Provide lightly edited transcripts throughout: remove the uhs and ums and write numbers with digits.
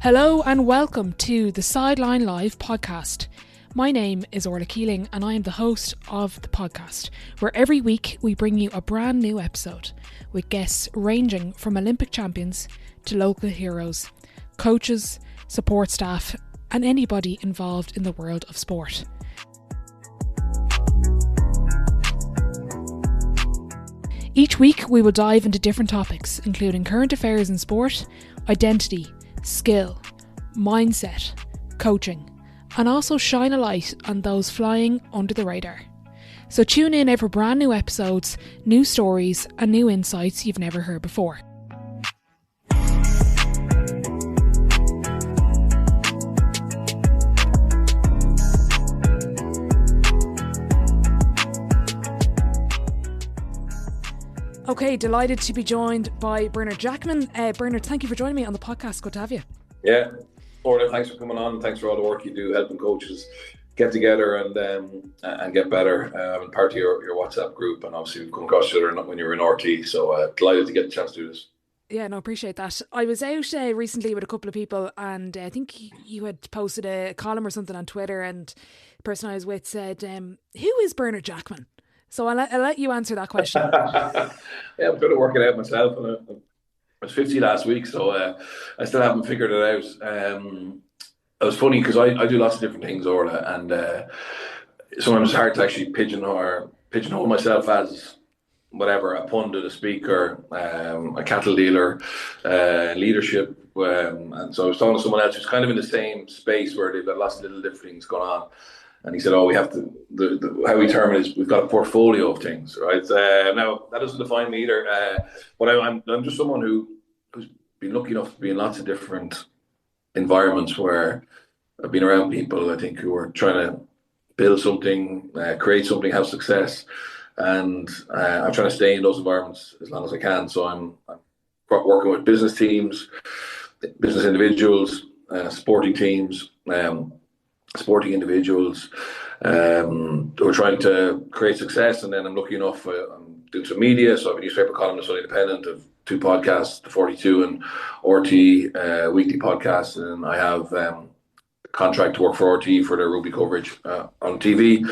Hello and welcome to the Sideline Live podcast. My name is Orla Keeling and I am the host of the podcast, where every week we bring you a brand new episode with guests ranging from Olympic champions to local heroes, coaches, support staff and anybody involved in the world of sport. Each week we will dive into different topics, including current affairs in sport, identity, skill, mindset, coaching, and also shine a light on those flying under the radar. So tune in for brand new episodes, new stories and new insights you've never heard before. Okay, delighted to be joined by Bernard Jackman. Bernard, thank you for joining me on the podcast. Good to have you. Yeah, Orla, thanks for coming on and thanks for all the work you do helping coaches get together and get better. I'm part of your WhatsApp group, and obviously we've come across each other when you were in RT, so delighted to get the chance to do this. Yeah, no, appreciate that. I was out recently with a couple of people, and I think you had posted a column or something on Twitter, and the person I was with said, who is Bernard Jackman? So I'll let you answer that question. Yeah, I'm trying to work it out myself. And I was 50 last week, so I still haven't figured it out. It was funny because I do lots of different things, Orla, and sometimes it's hard to actually pigeonhole myself as whatever, a pundit, a speaker, a cattle dealer, leadership. And so I was talking to someone else who's kind of in the same space where they've got lots of little different things going on. And he said, we have to, how we term it is, we've got a portfolio of things, right? Now, that doesn't define me either. But I'm just someone who's been lucky enough to be in lots of different environments where I've been around people, I think, who are trying to build something, create something, have success. And I'm trying to stay in those environments as long as I can. So I'm working with business teams, business individuals, sporting teams, sporting individuals who are trying to create success. And then I'm lucky enough, I'm doing some media. So I have a newspaper columnist on Independent, of 2 podcasts, The 42 and RT weekly podcasts. And I have a contract to work for RT for their rugby coverage on TV,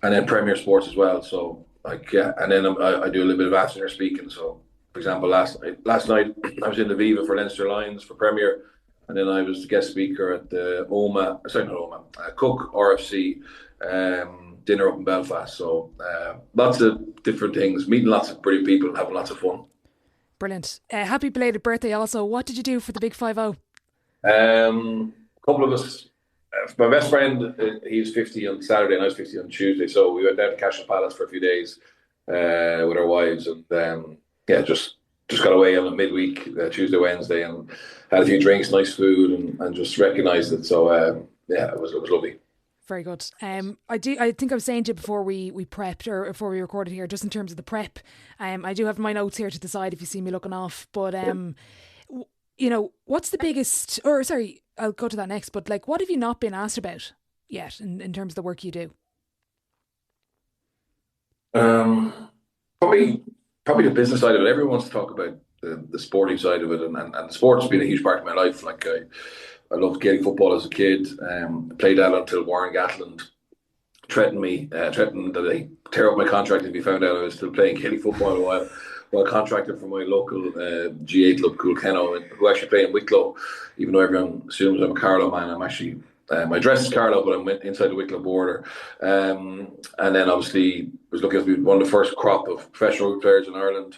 and then Premier Sports as well. So and then I do a little bit of afternoon speaking. So for example, last night I was in the Viva for Leinster Lions for Premier. And then I was the guest speaker at the Cook RFC dinner up in Belfast. So lots of different things, meeting lots of brilliant people and having lots of fun. Brilliant. Happy belated birthday also. What did you do for the big 5-0? A couple of us, my best friend, he was 50 on Saturday and I was 50 on Tuesday. So we went down to Castle Palace for a few days with our wives, and just got away on a midweek, Tuesday, Wednesday, and had a few drinks, nice food, and just recognised it. So it was lovely. Very good. I think I was saying to you before we prepped, or before we recorded here, just in terms of the prep. I do have my notes here to the side if you see me looking off. But what's the biggest? Or sorry, I'll go to that next. But what have you not been asked about yet in terms of the work you do? Probably the business side of it. Everyone wants to talk about the sporting side of it, and sport's been a huge part of my life. I loved Gaelic football as a kid. Played that until Warren Gatland threatened that they tear up my contract if he found out I was still playing Gaelic football while contracted for my local G8 club, Coolkenno, who actually play in Wicklow, even though everyone assumes I'm a Carlow man. I'm actually my dress is Carlow, but I'm inside the Wicklow border. And then obviously was lucky to be one of the first crop of professional players in Ireland.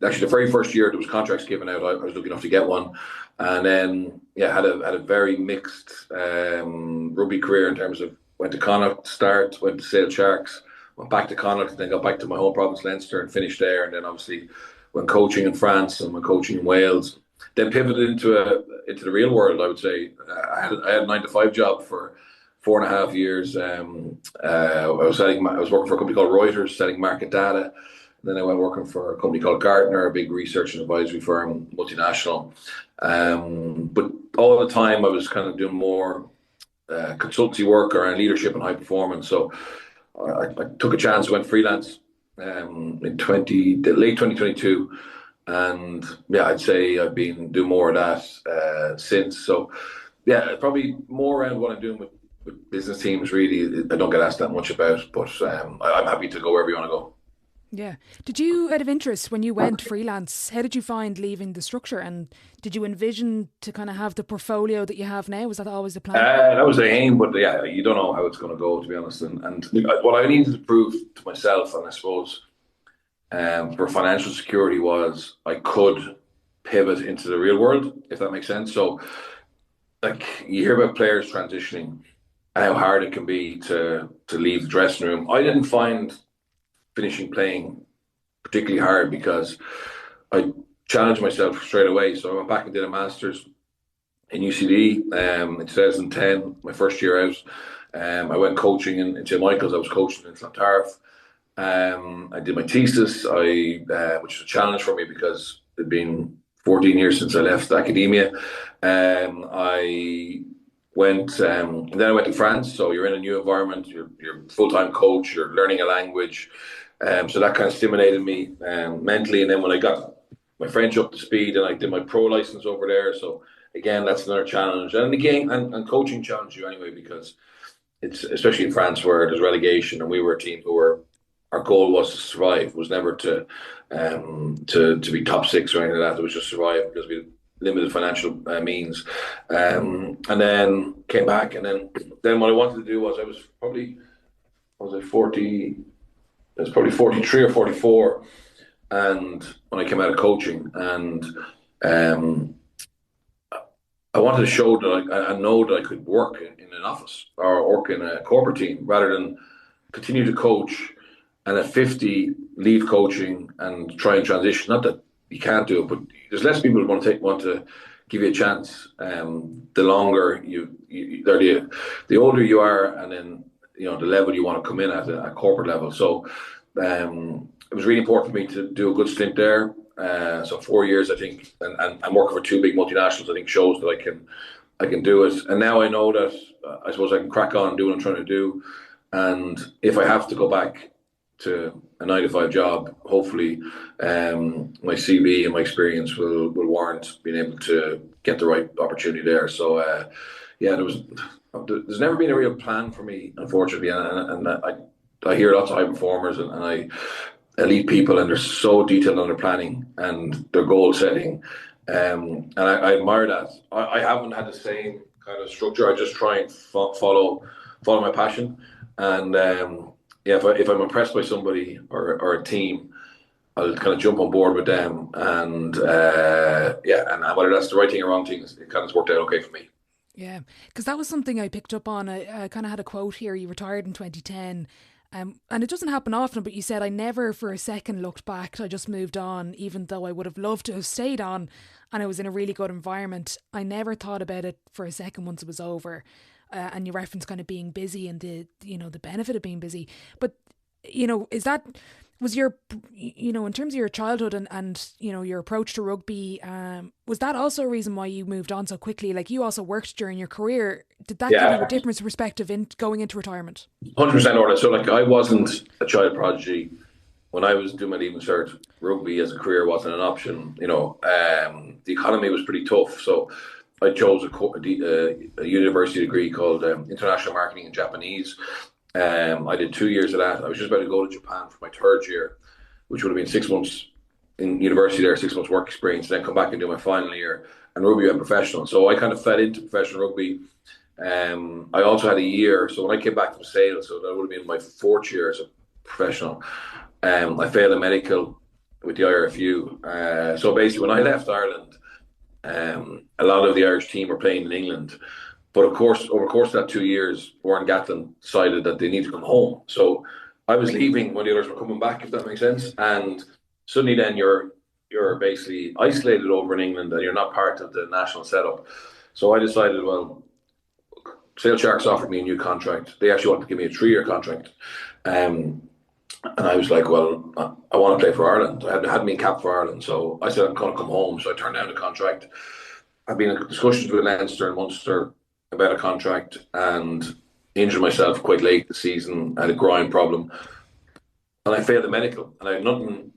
Actually, the very first year there was contracts given out, I was lucky enough to get one. And then had a very mixed rugby career in terms of went to Connacht, went to Sale Sharks, went back to Connacht, then got back to my home province Leinster and finished there. And then obviously went coaching in France and went coaching in Wales. Then pivoted into the real world. I would say I had a 9-to-5 job for 4.5 years. I was working for a company called Reuters, selling market data. Then I went working for a company called Gartner, a big research and advisory firm, multinational. But all the time I was kind of doing more consultancy work around leadership and high performance. So I took a chance, went freelance in late 2022. And yeah, I'd say I've been doing more of that since. So yeah, probably more around what I'm doing with business teams. Really, I don't get asked that much about, but I'm happy to go wherever you want to go. Yeah. Did you, out of interest, when you went freelance, how did you find leaving the structure? And did you envision to kind of have the portfolio that you have now? Was that always the plan? That was the aim, but yeah, you don't know how it's going to go, to be honest. And what I needed to prove to myself, and I suppose for financial security, was I could pivot into the real world, if that makes sense. So, like, you hear about players transitioning and how hard it can be to leave the dressing room. I didn't find finishing playing particularly hard because I challenged myself straight away. So I went back and did a master's in UCD in 2010, my first year out. I went coaching in St Michael's. I was coaching in Clontarf. I did my thesis, which was a challenge for me because it'd been 14 years since I left academia. I went, then I went to France. So you're in a new environment. You're a full-time coach. You're learning a language. So that kind of stimulated me mentally. And then when I got my French up to speed, and I did my pro license over there. So again, that's another challenge. And again, and coaching challenges you anyway, because it's especially in France where there's relegation, and we were a team who were, our goal was to survive, was never to be top six or anything like that. It was just survive because we had limited financial means. And then came back, and then what I wanted to do was, was I 40? I was probably 43 or 44, and when I came out of coaching, and I wanted to show that I know that I could work in an office or work in a corporate team rather than continue to coach and at 50 leave coaching and try and transition. Not that you can't do it, but there's less people who want to give you a chance. The longer the older you are, and then the level you want to come in at a corporate level. So it was really important for me to do a good stint there. So 4 years, I think, and I'm working for two big multinationals. I think shows that I can do it. And now I know that I suppose I can crack on and do what I'm trying to do. And if I have to go back to a 9 to 5 job, hopefully my CV and my experience will warrant being able to get the right opportunity there. So yeah, there's never been a real plan for me, unfortunately, and I hear lots of high performers and elite people, and they're so detailed on their planning and their goal setting, and I admire that. I haven't had the same kind of structure. I just try and follow my passion, and yeah, if I'm impressed by somebody or a team, I'll kind of jump on board with them, and yeah, and whether that's the right thing or wrong thing, it kind of worked out okay for me. Yeah, because that was something I picked up on. I kind of had a quote here. You retired in 2010. And it doesn't happen often, but you said, I never for a second looked back. I just moved on, even though I would have loved to have stayed on and I was in a really good environment. I never thought about it for a second once it was over. And you referenced kind of being busy and the benefit of being busy. But, was your, in terms of your childhood and your approach to rugby, was that also a reason why you moved on so quickly? Like, you also worked during your career. Did that give you a different perspective in going into retirement? 100% order. So, like, I wasn't a child prodigy when I was doing my leaving cert. Rugby as a career wasn't an option. The economy was pretty tough, so I chose a university degree called International Marketing in Japanese. I did 2 years of that. I was just about to go to Japan for my third year, which would have been 6 months in university there, 6 months work experience, and then come back and do my final year. And rugby went professional. So I kind of fell into professional rugby. I also had a year. So when I came back from sales, so that would have been my 4th year as a professional. I failed a medical with the IRFU. So basically, when I left Ireland, a lot of the Irish team were playing in England. But of course, over the course of that 2 years, Warren Gatland decided that they need to come home. So I was leaving when the others were coming back, if that makes sense. And suddenly then you're basically isolated over in England and you're not part of the national setup. So I decided, well, Sale Sharks offered me a new contract. They actually wanted to give me a 3-year contract. And I was like, well, I want to play for Ireland. I hadn't been capped for Ireland. So I said, I'm going to come home. So I turned down the contract. I've been in discussions with Leinster and Munster about a contract and injured myself quite late this season. I had a groin problem and I failed the medical, and I had nothing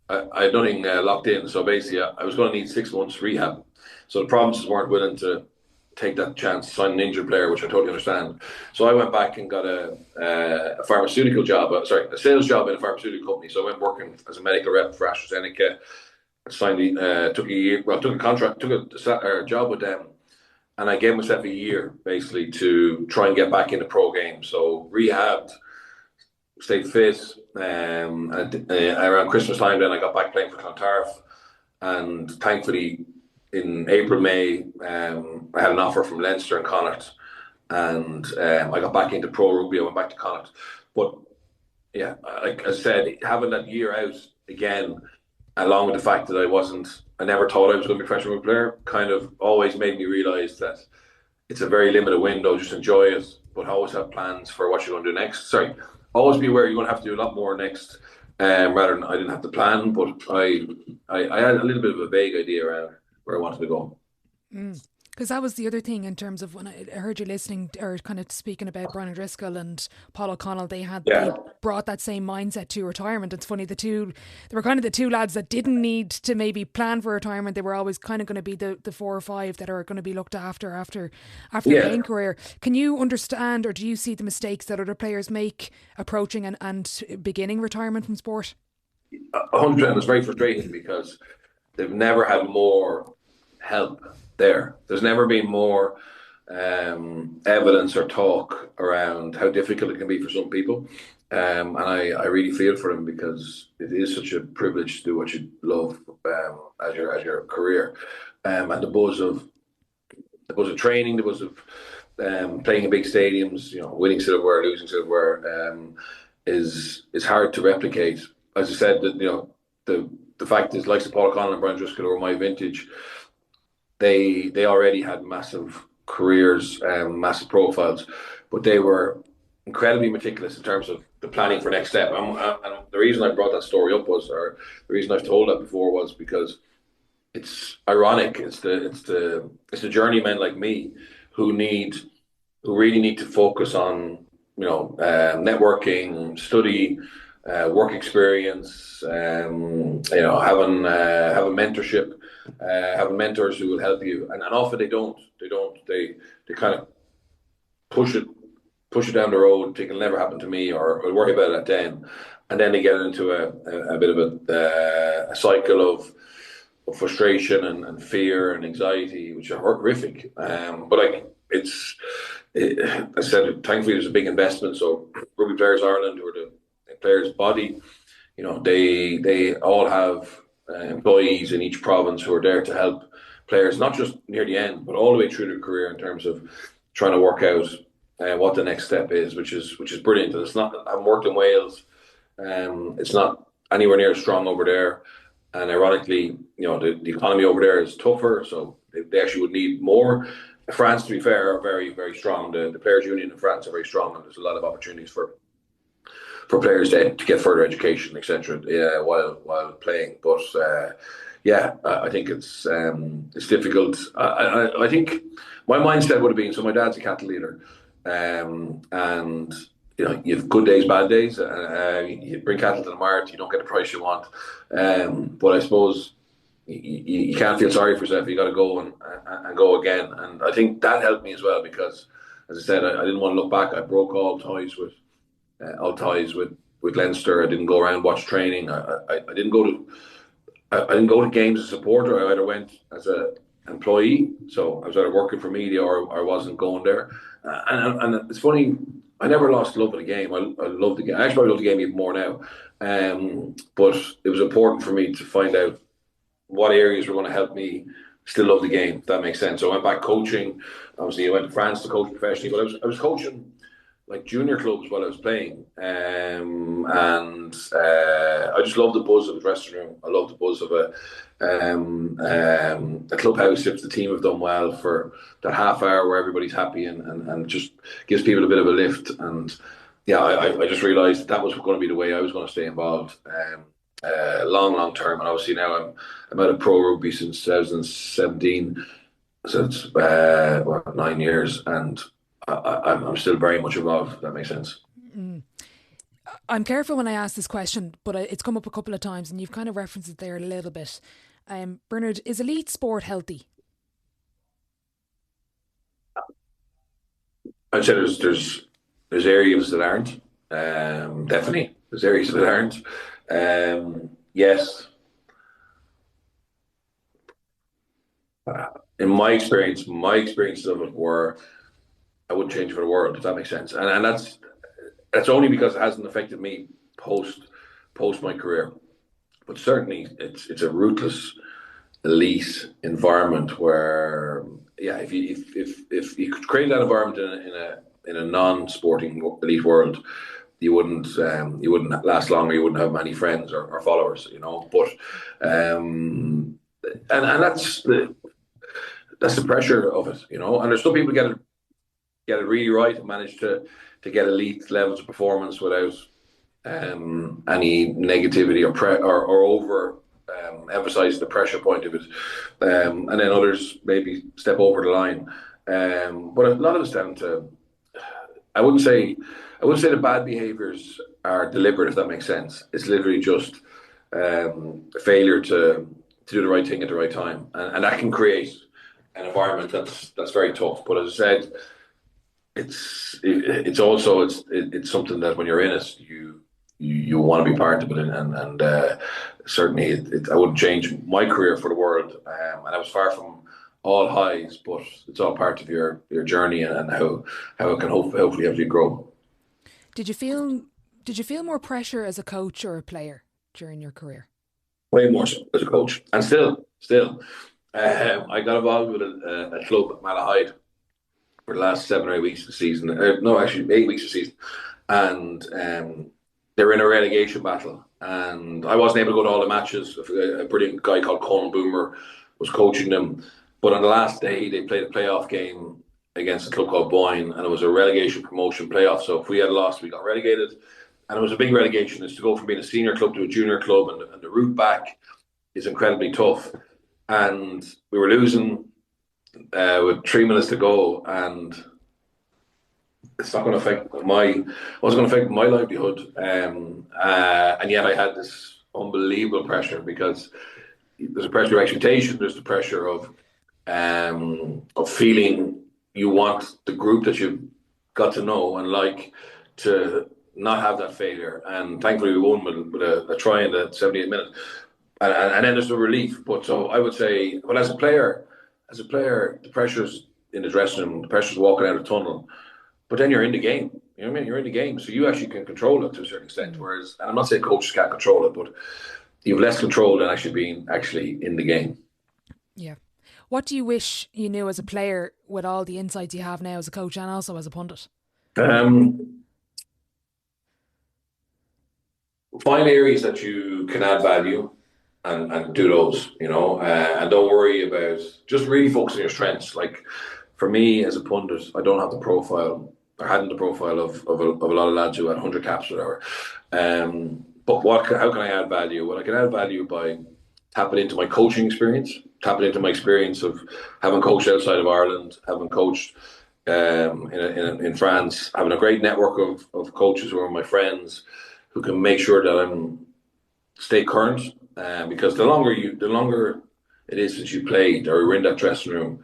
I had nothing locked in. So basically, I was going to need 6 months rehab. So the provinces weren't willing to take that chance, sign an injured player, which I totally understand. So I went back and got a pharmaceutical job, a sales job in a pharmaceutical company. So I went working as a medical rep for AstraZeneca. Signed, took a year, well, took a contract, took a job with them, and I gave myself a year basically to try and get back into pro games. So rehabbed, stayed fit. Around Christmas time, then I got back playing for Clontarf, and thankfully in April, May, I had an offer from Leinster and Connacht, and I got back into pro rugby. I went back to Connacht, but yeah, like I said, having that year out again, along with the fact that I never thought I was going to be a professional rugby player, kind of always made me realise that it's a very limited window. Just enjoy it, but always have plans for what you're going to do next. Sorry, always be aware you're going to have to do a lot more next. Rather than I didn't have to plan, but I had a little bit of a vague idea around where I wanted to go. Because that was the other thing in terms of when I heard you listening or kind of speaking about Bernard Driscoll and Paul O'Connell, they brought that same mindset to retirement. It's funny, they were kind of the two lads that didn't need to maybe plan for retirement. They were always kind of going to be the 4 or 5 that are going to be looked after their playing career. Can you understand, or do you see the mistakes that other players make approaching and beginning retirement from sport? 100%. It's very frustrating because they've never had more help there. There's never been more evidence or talk around how difficult it can be for some people. And I really feel for them because it is such a privilege to do what you love as your career. And the buzz of training, the buzz of playing in big stadiums, winning silverware, losing silverware, is hard to replicate. As I said, that the fact is, like Paul O'Connell and Brian Driscoll, who were my vintage, they already had massive careers, massive profiles, but they were incredibly meticulous in terms of the planning for next step. And the reason I brought that story up or the reason I've told that before was because it's ironic. It's the journeymen like me who really need to focus on networking, study, work experience, having mentorship, having mentors who will help you, and often they kind of push it down the road, think it'll never happen to me, or I'll worry about it then, and then they get into a bit of a cycle of frustration and fear and anxiety, which are horrific. But I said, thankfully there's a big investment. So Rugby Players Ireland, or the players' body, they all have employees in each province who are there to help players, not just near the end, but all the way through their career in terms of trying to work out what the next step is, which is brilliant. And it's not. I've worked in Wales. It's not anywhere near as strong over there. And ironically, the economy over there is tougher, so they actually would need more. France, to be fair, are very, very strong. The players' union in France are very strong, and there's a lot of opportunities for players to get further education, etc. While playing. But I think it's difficult. I think my mindset would have been, so my dad's a cattle dealer, and you have good days, bad days. You bring cattle to the mart, you don't get the price you want. But I suppose you can't feel sorry for yourself. You got to go and go again. And I think that helped me as well because, as I said, I didn't want to look back. I broke all ties with Leinster. I didn't go around watch training. I didn't go to games as a supporter. I either went as an employee, so I was either working for media or I wasn't going there. And it's funny, I never lost love of the game. I love the game. I actually love the game even more now. But it was important for me to find out what areas were going to help me still love the game, if that makes sense. So I went back coaching. Obviously, I went to France to coach professionally, but I was coaching like junior clubs while I was playing. And I just love the buzz of the dressing room. I love the buzz of a clubhouse if the team have done well for that half hour where everybody's happy and just gives people a bit of a lift. And I just realised that was going to be the way I was going to stay involved long term. And obviously now I'm out of pro rugby since 2017, so it's 9 years, and I'm still very much involved, if that makes sense. I'm careful when I ask this question, but it's come up a couple of times and you've kind of referenced it there a little bit. Bernard, is elite sport healthy? I'd say there's areas that aren't. Definitely, there's areas that aren't. Yes, in my experiences of it were I wouldn't change it for the world, if that makes sense. And that's only because it hasn't affected me post my career. But certainly, it's a ruthless elite environment where, yeah, if you could create that environment in a non-sporting elite world, you wouldn't last long, or you wouldn't have many friends or followers, you know. But and that's the pressure of it, you know. And there's some people get it really right and manage to get elite levels of performance without any negativity or over emphasize the pressure point of it, and then others maybe step over the line. But a lot of it's down to, I wouldn't say the bad behaviours are deliberate, if that makes sense. It's literally just failure to do the right thing at the right time, and that can create an environment that's very tough. But as I said, it's also it's something that when you're in it, you want to be part of it, and certainly I wouldn't change my career for the world. And I was far from all highs, but it's all part of your journey and how it can hopefully help you grow. Did you feel more pressure as a coach or a player during your career? Way more so as a coach, and still, I got involved with a club at Malahide for the last 7 or 8 weeks of the season. No, actually 8 weeks of the season, and they were in a relegation battle, and I wasn't able to go to all the matches. A brilliant guy called Colin Boomer was coaching them, but on the last day they played a playoff game against a club called Boyne, and it was a relegation promotion playoff. So if we had lost, we got relegated, and it was a big relegation. It's to go from being a senior club to a junior club, and the route back is incredibly tough. And we were losing with 3 minutes to go, and it's not going to affect wasn't going to affect my livelihood, and yet I had this unbelievable pressure, because there's a pressure of expectation, there's the pressure of feeling you want the group that you've got to know and like to not have that failure. And thankfully we won with a try in the 78th minute, and then there's the relief. But so I would say, well, as a player, the pressure's in the dressing room, the pressure's walking out of the tunnel. But then you're in the game. You know what I mean? You're in the game, so you actually can control it to a certain extent. Whereas, and I'm not saying coaches can't control it, but you have less control than actually being in the game. Yeah. What do you wish you knew as a player with all the insights you have now as a coach and also as a pundit? Find areas that you can add value and do those, you know, and don't worry about, just really focus on your strengths. Like for me as a pundit, I don't have the profile, or hadn't the profile of a lot of lads who had 100 caps or whatever. But how can I add value? Well, I can add value by tapping into my coaching experience, tapping into my experience of having coached outside of Ireland, having coached in France, having a great network of coaches who are my friends, who can make sure that I'm stay current. Because the longer it is since you played or you're in that dressing room,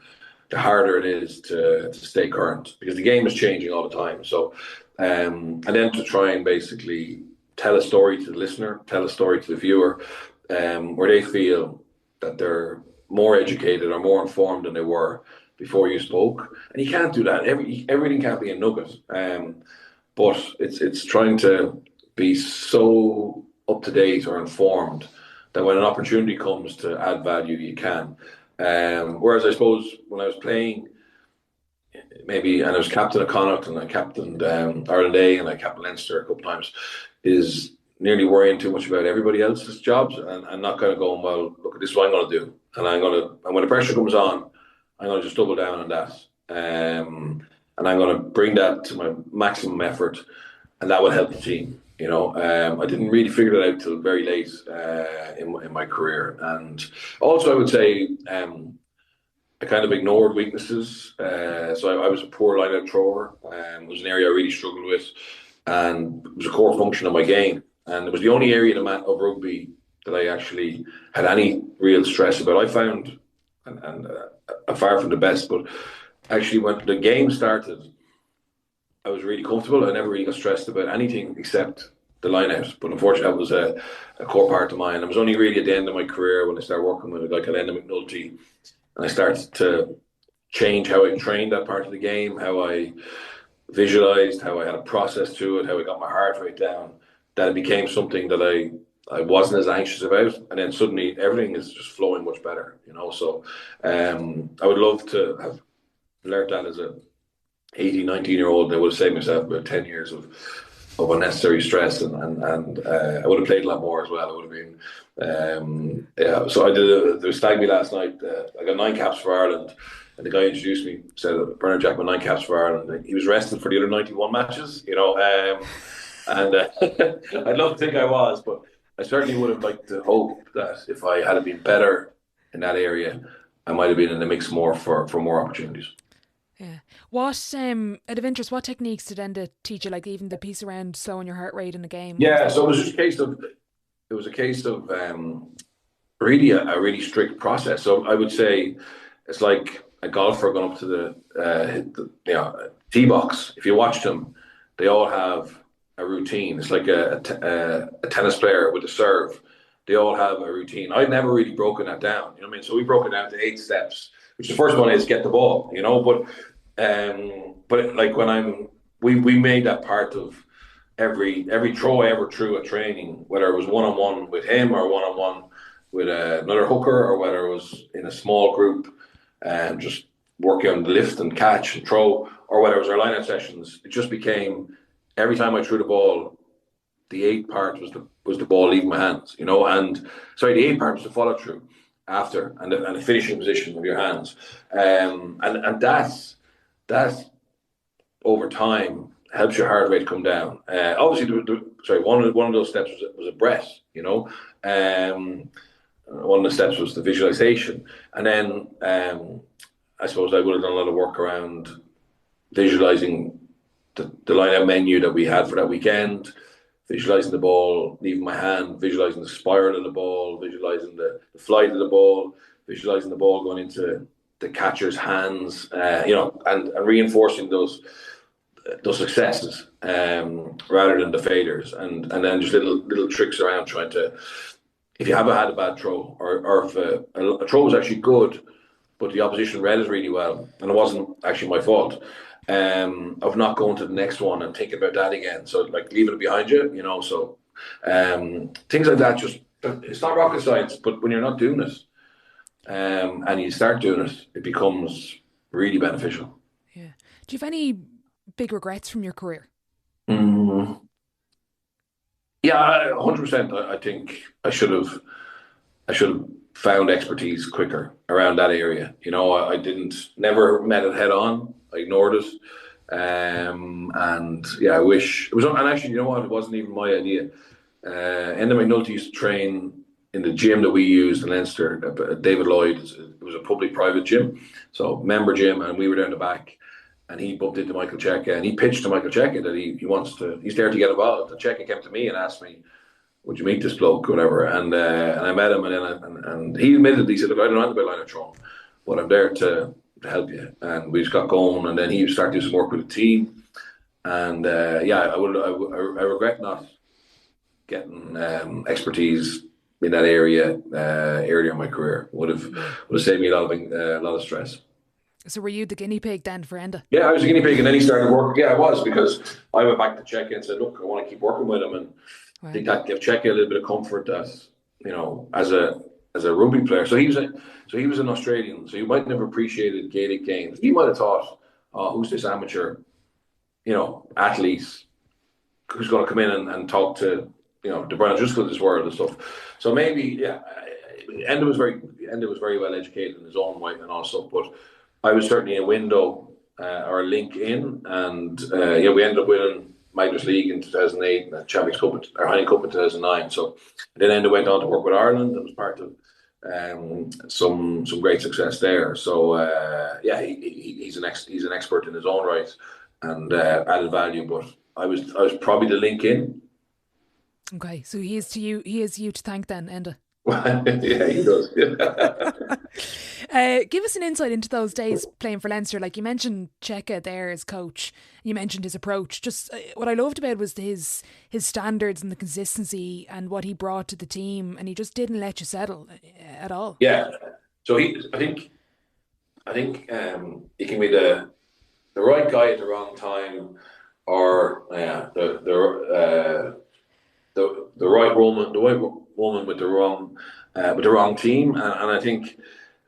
the harder it is to stay current, because the game is changing all the time. So, and then to try and basically tell a story to the listener, tell a story to the viewer, where they feel that they're more educated or more informed than they were before you spoke. And you can't do that. Everything can't be a nugget. But it's trying to be so up to date or informed that when an opportunity comes to add value, you can. Whereas I suppose when I was playing, maybe, and I was captain of Connacht, and I captained Ireland A, and I captained Leinster a couple of times, is nearly worrying too much about everybody else's jobs and not kind of going, well, look, this is what I'm going to do, and when the pressure comes on, I'm going to just double down on that, and I'm going to bring that to my maximum effort, and that will help the team. You know, I didn't really figure that out till very late in my career, and also I would say I kind of ignored weaknesses. So I was a poor line-out thrower. It was an area I really struggled with, and it was a core function of my game. And it was the only area of rugby that I actually had any real stress about. I found, and I'm far from the best, but actually when the game started, I was really comfortable. I never really got stressed about anything except the line out. But unfortunately, that was a core part of mine. It was only really at the end of my career when I started working with a guy called McNulty, and I started to change how I trained that part of the game, how I visualized, how I had a process to it, how I got my heart rate down, that it became something that I wasn't as anxious about. And then suddenly everything is just flowing much better, you know. So I would love to have learned that as a 18, 19-year-old. I would have saved myself about 10 years of unnecessary stress, and I would have played a lot more as well. I would have been, yeah. So I did. There was stag me last night. I got 9 caps for Ireland, and the guy introduced me, said Bernard Jackman, 9 caps for Ireland. He was rested for the other 91 matches, you know. And I'd love to think I was, but I certainly would have liked to hope that if I had been better in that area, I might have been in the mix more for more opportunities. Yeah. What, out of interest, what techniques did Enda teach you? Like even the piece around slowing your heart rate in the game? Yeah, so it was just a case of really a really strict process. So I would say it's like a golfer going up to the tee box. If you watch them, they all have a routine. It's like a tennis player with a serve. They all have a routine. I've never really broken that down. You know what I mean? So we broke it down to 8 steps, which the first one is get the ball. You know, but like when we made that part of every throw I ever threw at training, whether it was one-on-one with him or one-on-one with another hooker, or whether it was in a small group and just working on the lift and catch and throw, or whether it was our line-out sessions, it just became every time I threw the ball, the 8th part was the ball leaving my hands, you know, and sorry, the 8th part was the follow through after and the finishing position of your hands, and that over time helps your heart rate come down. Obviously, one of those steps was a breath, you know. One of the steps was the visualization, and then I suppose I would have done a lot of work around visualizing the line-out menu that we had for that weekend, visualizing the ball leaving my hand, visualizing the spiral of the ball, visualizing the flight of the ball, visualizing the ball going into the catcher's hands, you know, and reinforcing those successes rather than the failures, and then just little tricks around trying to, if you haven't had a bad throw, or if a throw was actually good, but the opposition read it really well, and it wasn't actually my fault, of not going to the next one and thinking about that again. So like leaving it behind you, you know. So things like that, just, it's not rocket science, but when you're not doing it, and you start doing it, it becomes really beneficial. Yeah. Do you have any big regrets from your career? Yeah, 100%. I think I should have found expertise quicker around that area. You know, I never met it head on. I ignored it. And yeah, I wish it was. And actually, you know what? It wasn't even my idea. Enda McNulty used to train in the gym that we used in Leinster. David Lloyd. It was a public-private gym, so member gym, and we were down the back. And he bumped into Michael Cheika, and he pitched to Michael Cheika that he's there to get involved. And Cheika came to me and asked me, "Would you meet this bloke, or whatever?" And I met him, and he admitted, he said, "Look, I don't know anything about line of throwing, but I'm there to help you." And we just got going, and then he started doing some work with the team. And yeah, I regret not getting expertise in that area earlier in my career. Would have saved me a lot of stress. So were you the guinea pig then for Enda? Yeah, I was a guinea pig, and then he started working. Yeah, I was, because I went back to Cheika and said, "Look, I want to keep working with him," and I think that gave Cheika a little bit of comfort that, you know, as a rugby player. So he was an Australian, so he might never appreciated Gaelic games. He might have thought, "Oh, who's this amateur, you know, athlete who's going to come in and talk to, you know, the Bernard Jackman of this world and stuff." So maybe, yeah, Enda was very well educated in his own way and all stuff, but I was certainly a window or a link in, and yeah, we ended up winning Magners League in 2008 and Champions Cup or Heineken Cup in 2009. So then Enda went on to work with Ireland. That was part of some great success there. So yeah, he's an expert in his own right, and added value. But I was probably the link in. Okay, so he is you to thank then, Enda. Yeah, he does. Give us an insight into those days playing for Leinster. Like you mentioned Cheika there as coach, you mentioned his approach. Just what I loved about was his standards and the consistency and what he brought to the team, and he just didn't let you settle at all. Yeah, so I think he can be the right guy at the wrong time, or the right woman with the wrong team, and I think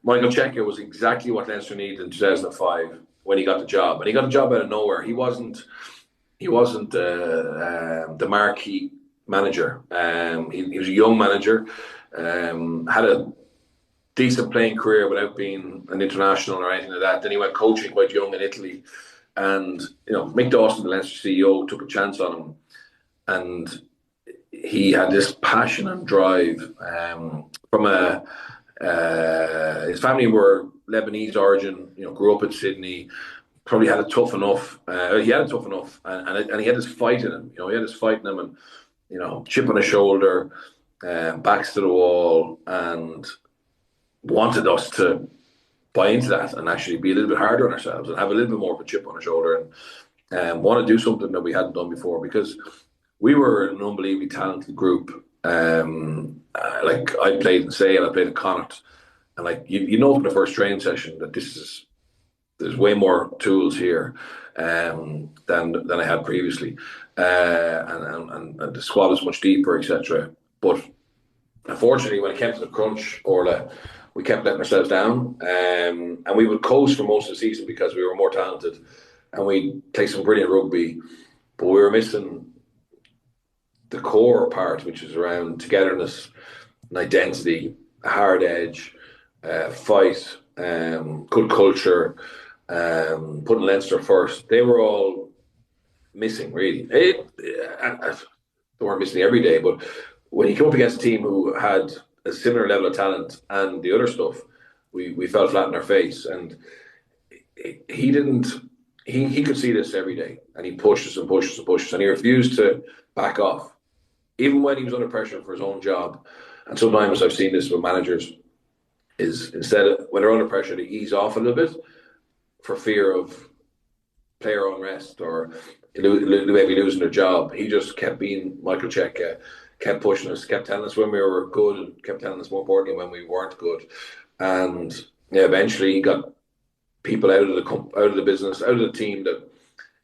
Michael Cheika was exactly what Leinster needed in 2005 when he got the job, and he got the job out of nowhere. He wasn't the marquee manager. He was a young manager, had a decent playing career without being an international or anything like that. Then he went coaching quite young in Italy, and Mick Dawson, the Leinster CEO, took a chance on him, and he had this passion and drive from his family were Lebanese origin, grew up in Sydney, probably had it tough enough. He had it tough enough, and he had this fight in him. He had this fight in him, and chip on his shoulder, backs to the wall, and wanted us to buy into that and actually be a little bit harder on ourselves and have a little bit more of a chip on our shoulder, and want to do something that we hadn't done before, because we were an unbelievably talented group. Like I played in Sale, I played in Connacht, and like you know from the first training session that there's way more tools here than I had previously, and the squad is much deeper, etc. But unfortunately, when it came to the crunch, Orla, we kept letting ourselves down, and we would coast for most of the season because we were more talented, and we'd play some brilliant rugby, but we were missing the core part, which is around togetherness and identity, hard edge, fight, good culture, putting Leinster first. They were all missing, really. They weren't missing every day, but when you come up against a team who had a similar level of talent and the other stuff, we fell flat in our face. And he didn't. He could see this every day, and he pushed us and pushed us and pushed us, and he refused to back off, even when he was under pressure for his own job. And sometimes I've seen this with managers, is instead of, when they're under pressure, to ease off a little bit for fear of player unrest or maybe losing their job. He just kept being Michael Cheika, kept pushing us, kept telling us when we were good, and kept telling us, more importantly, when we weren't good. And eventually he got people out of the business, out of the team that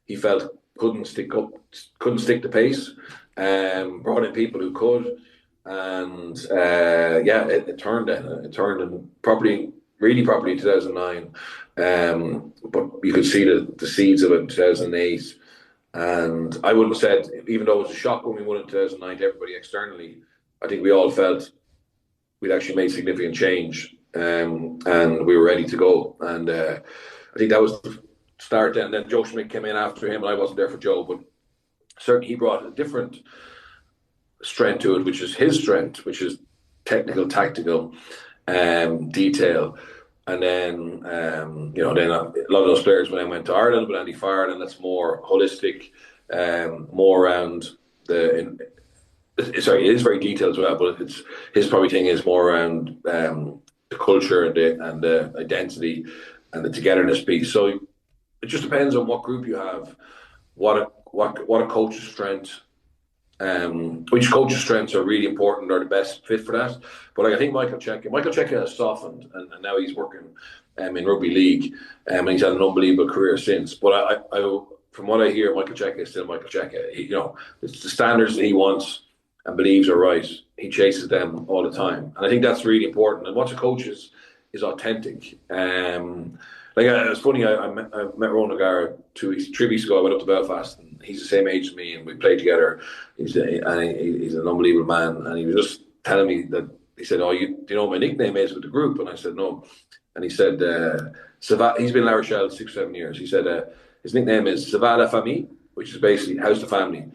he felt couldn't stick the pace, brought in people who could, and it turned in really properly in 2009, but you could see the seeds of it in 2008. And I would have said, even though it was a shock when we won in 2009 to everybody externally, I think we all felt we'd actually made significant change, and we were ready to go. And I think that was the start. And then Joe Schmidt came in after him, and I wasn't there for Joe, but certainly he brought a different strength to it, which is his strength, which is technical, tactical, detail. And then, then a lot of those players when I went to Ireland, with Andy Farrell, and that's more holistic, more around it is very detailed as well, but his probably thing is more around the culture and the identity and the togetherness piece. So it just depends on what group you have, what a coach's strength. Which coaches' strengths are really important, are the best fit for that. But I think Michael Cheika has softened, and now he's working in rugby league, and he's had an unbelievable career since. But I from what I hear, Michael Cheika is still Michael Cheika. It's the standards that he wants and believes are right. He chases them all the time, and I think that's really important. And what a coach is authentic. It's funny. I met Ronan O'Gara 3 weeks ago. I went up to Belfast, and he's the same age as me, and we played together. He's an unbelievable man, and he was just telling me that he said, "Oh, do you know what my nickname is with the group?" And I said, "No." And he said, he's been in La Rochelle 6 or 7 years. He said his nickname is "Ça va la famille," which is basically "How's the family?"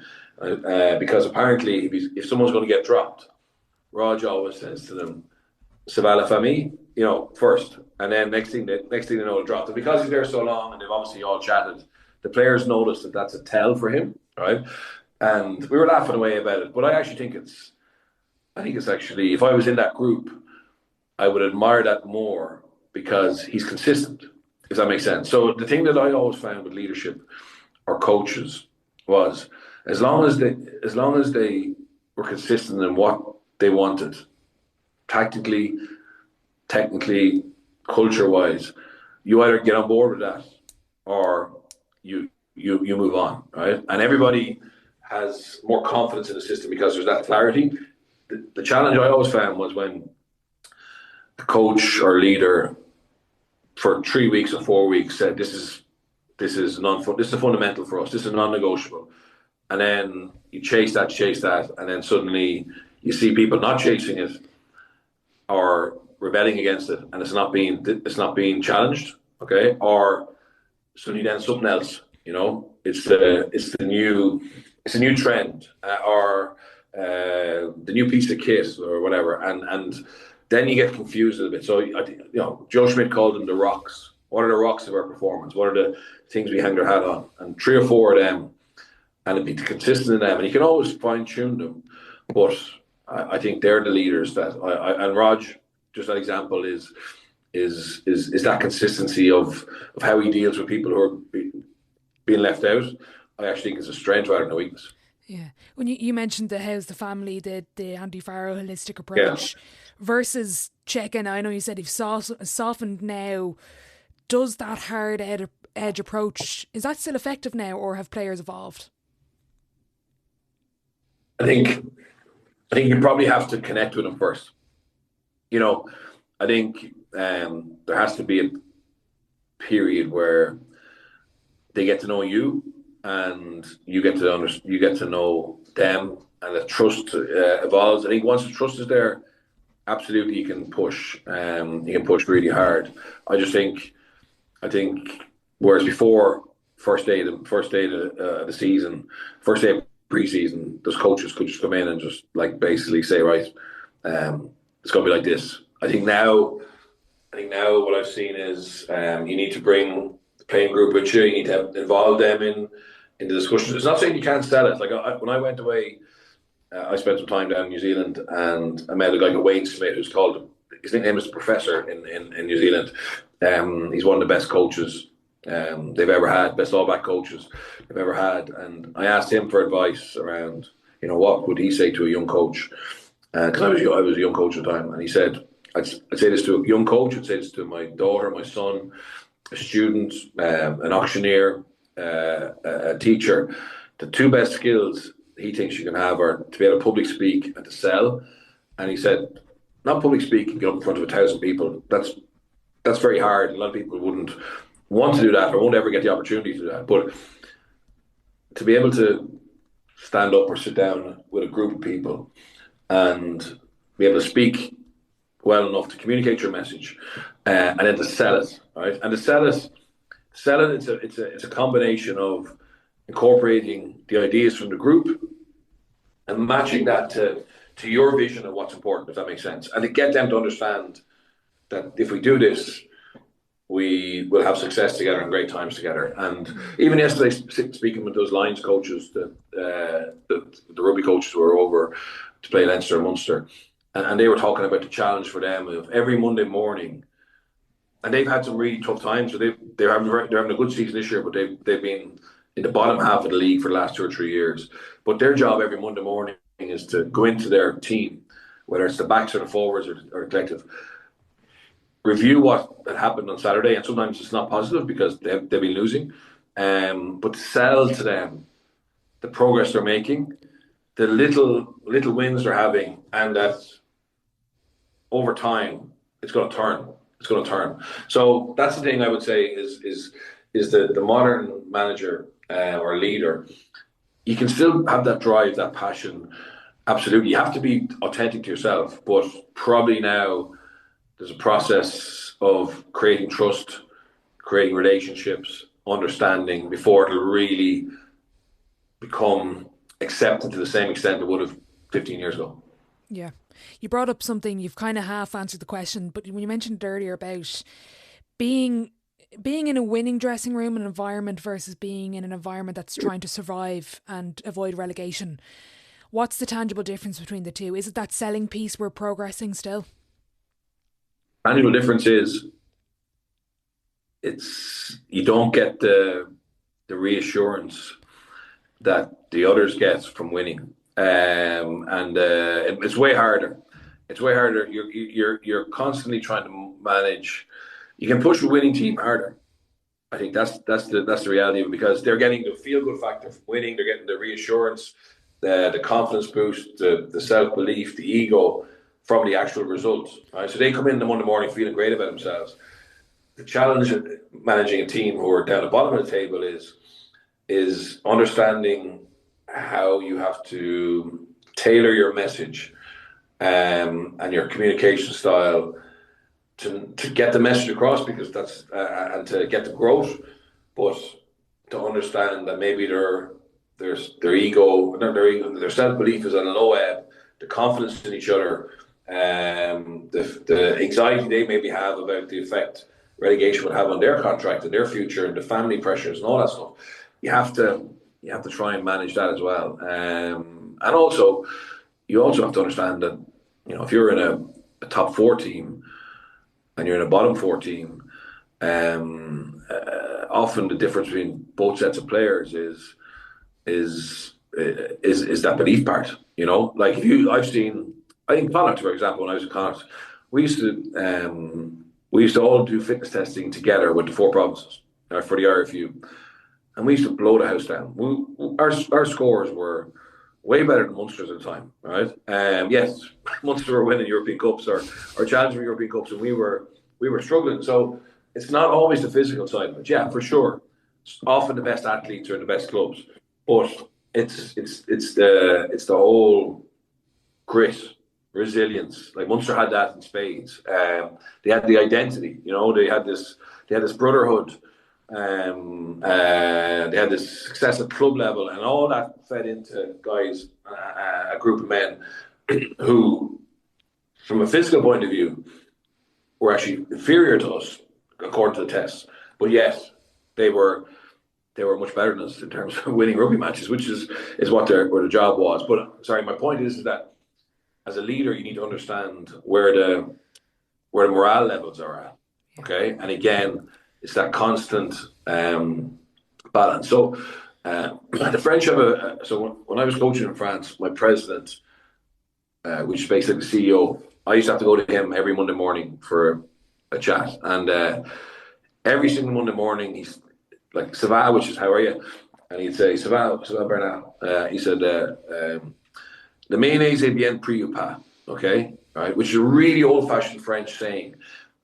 Because apparently, if someone's going to get dropped, Raj always says to them, "Ça va la famille," first, and then next thing they know, they'll drop them, because he's there so long, and they've obviously all chatted. the players notice that that's a tell for him, right? And we were laughing away about it, but I think it's actually, if I was in that group, I would admire that more because he's consistent, if that makes sense. So the thing that I always found with leadership or coaches was as long as they were consistent in what they wanted, tactically, technically, culture-wise, you either get on board with that or you move on, right? And everybody has more confidence in the system because there's that clarity. The challenge I always found was when the coach or leader for 3 weeks or 4 weeks said, this is a fundamental for us, this is non-negotiable. And then you chase that, and then suddenly you see people not chasing it or rebelling against it, and it's not being challenged, okay? Or suddenly then something else, it's the new trend, or the new piece of kit or whatever, and then you get confused a little bit. So Joe Schmidt called them the rocks. What are the rocks of our performance? What are the things we hang our hat on? And 3 or 4 of them, and it'd be consistent in them. And you can always fine tune them, but I think they're the leaders that and Raj, just that example is that consistency of how he deals with people who are being left out. I actually think it's a strength rather than a weakness. Yeah. When you mentioned the house, the family, the Andy Farrow holistic approach versus checking, I know you said you've softened now. Does that hard edge approach, is that still effective now, or have players evolved? I think you probably have to connect with them first. I think there has to be a period where they get to know you, and you get to know them, and the trust evolves. I think once the trust is there, absolutely you can push. You can push really hard. I think whereas before first day of the season, first day of pre-season, those coaches could just come in and just basically say, right, it's going to be like this. I think now what I've seen is you need to bring the playing group with you. You need to involve them in the discussions. It's not saying you can't sell it. When I went away, I spent some time down in New Zealand, and I met a guy called Wayne Smith, his nickname is the Professor in New Zealand. He's one of the best coaches they've ever had, best all-back coaches they've ever had. And I asked him for advice around, what would he say to a young coach? Because I was a young coach at the time, and he said, I'd say this to a young coach, I'd say this to my daughter, my son, a student, an auctioneer, a teacher. The 2 best skills he thinks you can have are to be able to public speak and to sell. And he said, not public speak and get up in front of 1,000 people. That's very hard. A lot of people wouldn't want to do that or won't ever get the opportunity to do that. But to be able to stand up or sit down with a group of people and be able to speak well enough to communicate your message, and then to sell it, right? And to sell it, it's a combination of incorporating the ideas from the group and matching that to your vision of what's important, if that makes sense, and to get them to understand that if we do this, we will have success together and great times together. And even yesterday, speaking with those Lions coaches, the rugby coaches who were over to play Leinster and Munster, and they were talking about the challenge for them of every Monday morning. And they've had some really tough times. So they're having a good season this year, but they've been in the bottom half of the league for the last 2 or 3 years. But their job every Monday morning is to go into their team, whether it's the backs or the forwards or the collective, review what had happened on Saturday, and sometimes it's not positive because they've been losing, but to sell to them the progress they're making, the little wins they're having, and that over time it's going to turn. So that's the thing I would say is the modern manager or leader. You can still have that drive, that passion. Absolutely, you have to be authentic to yourself, but probably now there's a process of creating trust, creating relationships, understanding before it'll really become accepted to the same extent it would have 15 years ago. Yeah. You brought up something, you've kind of half answered the question, but when you mentioned earlier about being being in a winning dressing room and environment versus being in an environment that's trying to survive and avoid relegation, what's the tangible difference between the two? Is it that selling piece we're progressing still? Tangible difference is you don't get the reassurance that the others get from winning, and it's way harder. It's way harder. You're constantly trying to manage. You can push a winning team harder. I think that's the reality of it, because they're getting the feel good factor from winning. They're getting the reassurance, the confidence boost, the self belief, the ego from the actual results. Right? So they come in the Monday morning feeling great about themselves. The challenge of managing a team who are down the bottom of the table is understanding how you have to tailor your message and your communication style to get the message across, because that's and to get the growth, but to understand that maybe their ego, their self belief is on a low ebb, the confidence in each other, the anxiety they maybe have about the effect relegation would have on their contract and their future, and the family pressures and all that stuff. You have to try and manage that as well, and also you also have to understand that, you know, if you're in a top four team and you're in a bottom four team, often the difference between both sets of players is that belief part. You know, like I think Connacht, for example, when I was at Connacht, we used to all do fitness testing together with the four provinces for the RFU, and we used to blow the house down. Our scores were way better than Munster's at the time, right? Yes, Munster were winning European Cups or challenging European Cups, and we were struggling. So it's not always the physical side of it. Yeah, for sure. Often the best athletes are in the best clubs, but it's the whole grit, resilience. Like Munster had that in spades. They had the identity. You know, they had this brotherhood. They had this success at club level, and all that fed into guys, a group of men who, from a physical point of view, were actually inferior to us according to the tests. But yet they were much better than us in terms of winning rugby matches, which is what their job was. But sorry, my point is that as a leader, you need to understand where the morale levels are at. Okay, and again, it's that constant balance. So the French have so when I was coaching in France, my president, which is basically the CEO, I used to have to go to him every Monday morning for a chat. And every single Monday morning, he's like, "Ça va," which is "how are you?" And he'd say, "Ça va, Bernard." He said, "Le mayonnaise est bien pris ou pas?" Okay, right, which is a really old-fashioned French saying.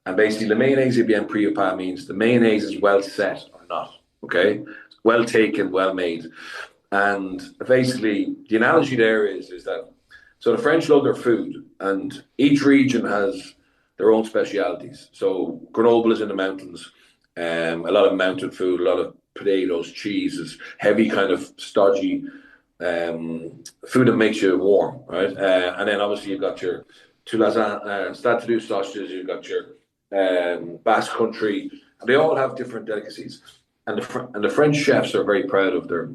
And basically, "le mayonnaise est bien pris ou pas" means the mayonnaise is well set or not. Okay, well taken, well made. And basically, the analogy there is that, so the French love their food, and each region has their own specialities. So Grenoble is in the mountains, a lot of mountain food, a lot of potatoes, cheeses, heavy kind of stodgy food that makes you warm, right? And then obviously you've got your Stade Toulouse sausages, you've got your Basque Country, and they all have different delicacies. And the French chefs are very proud of their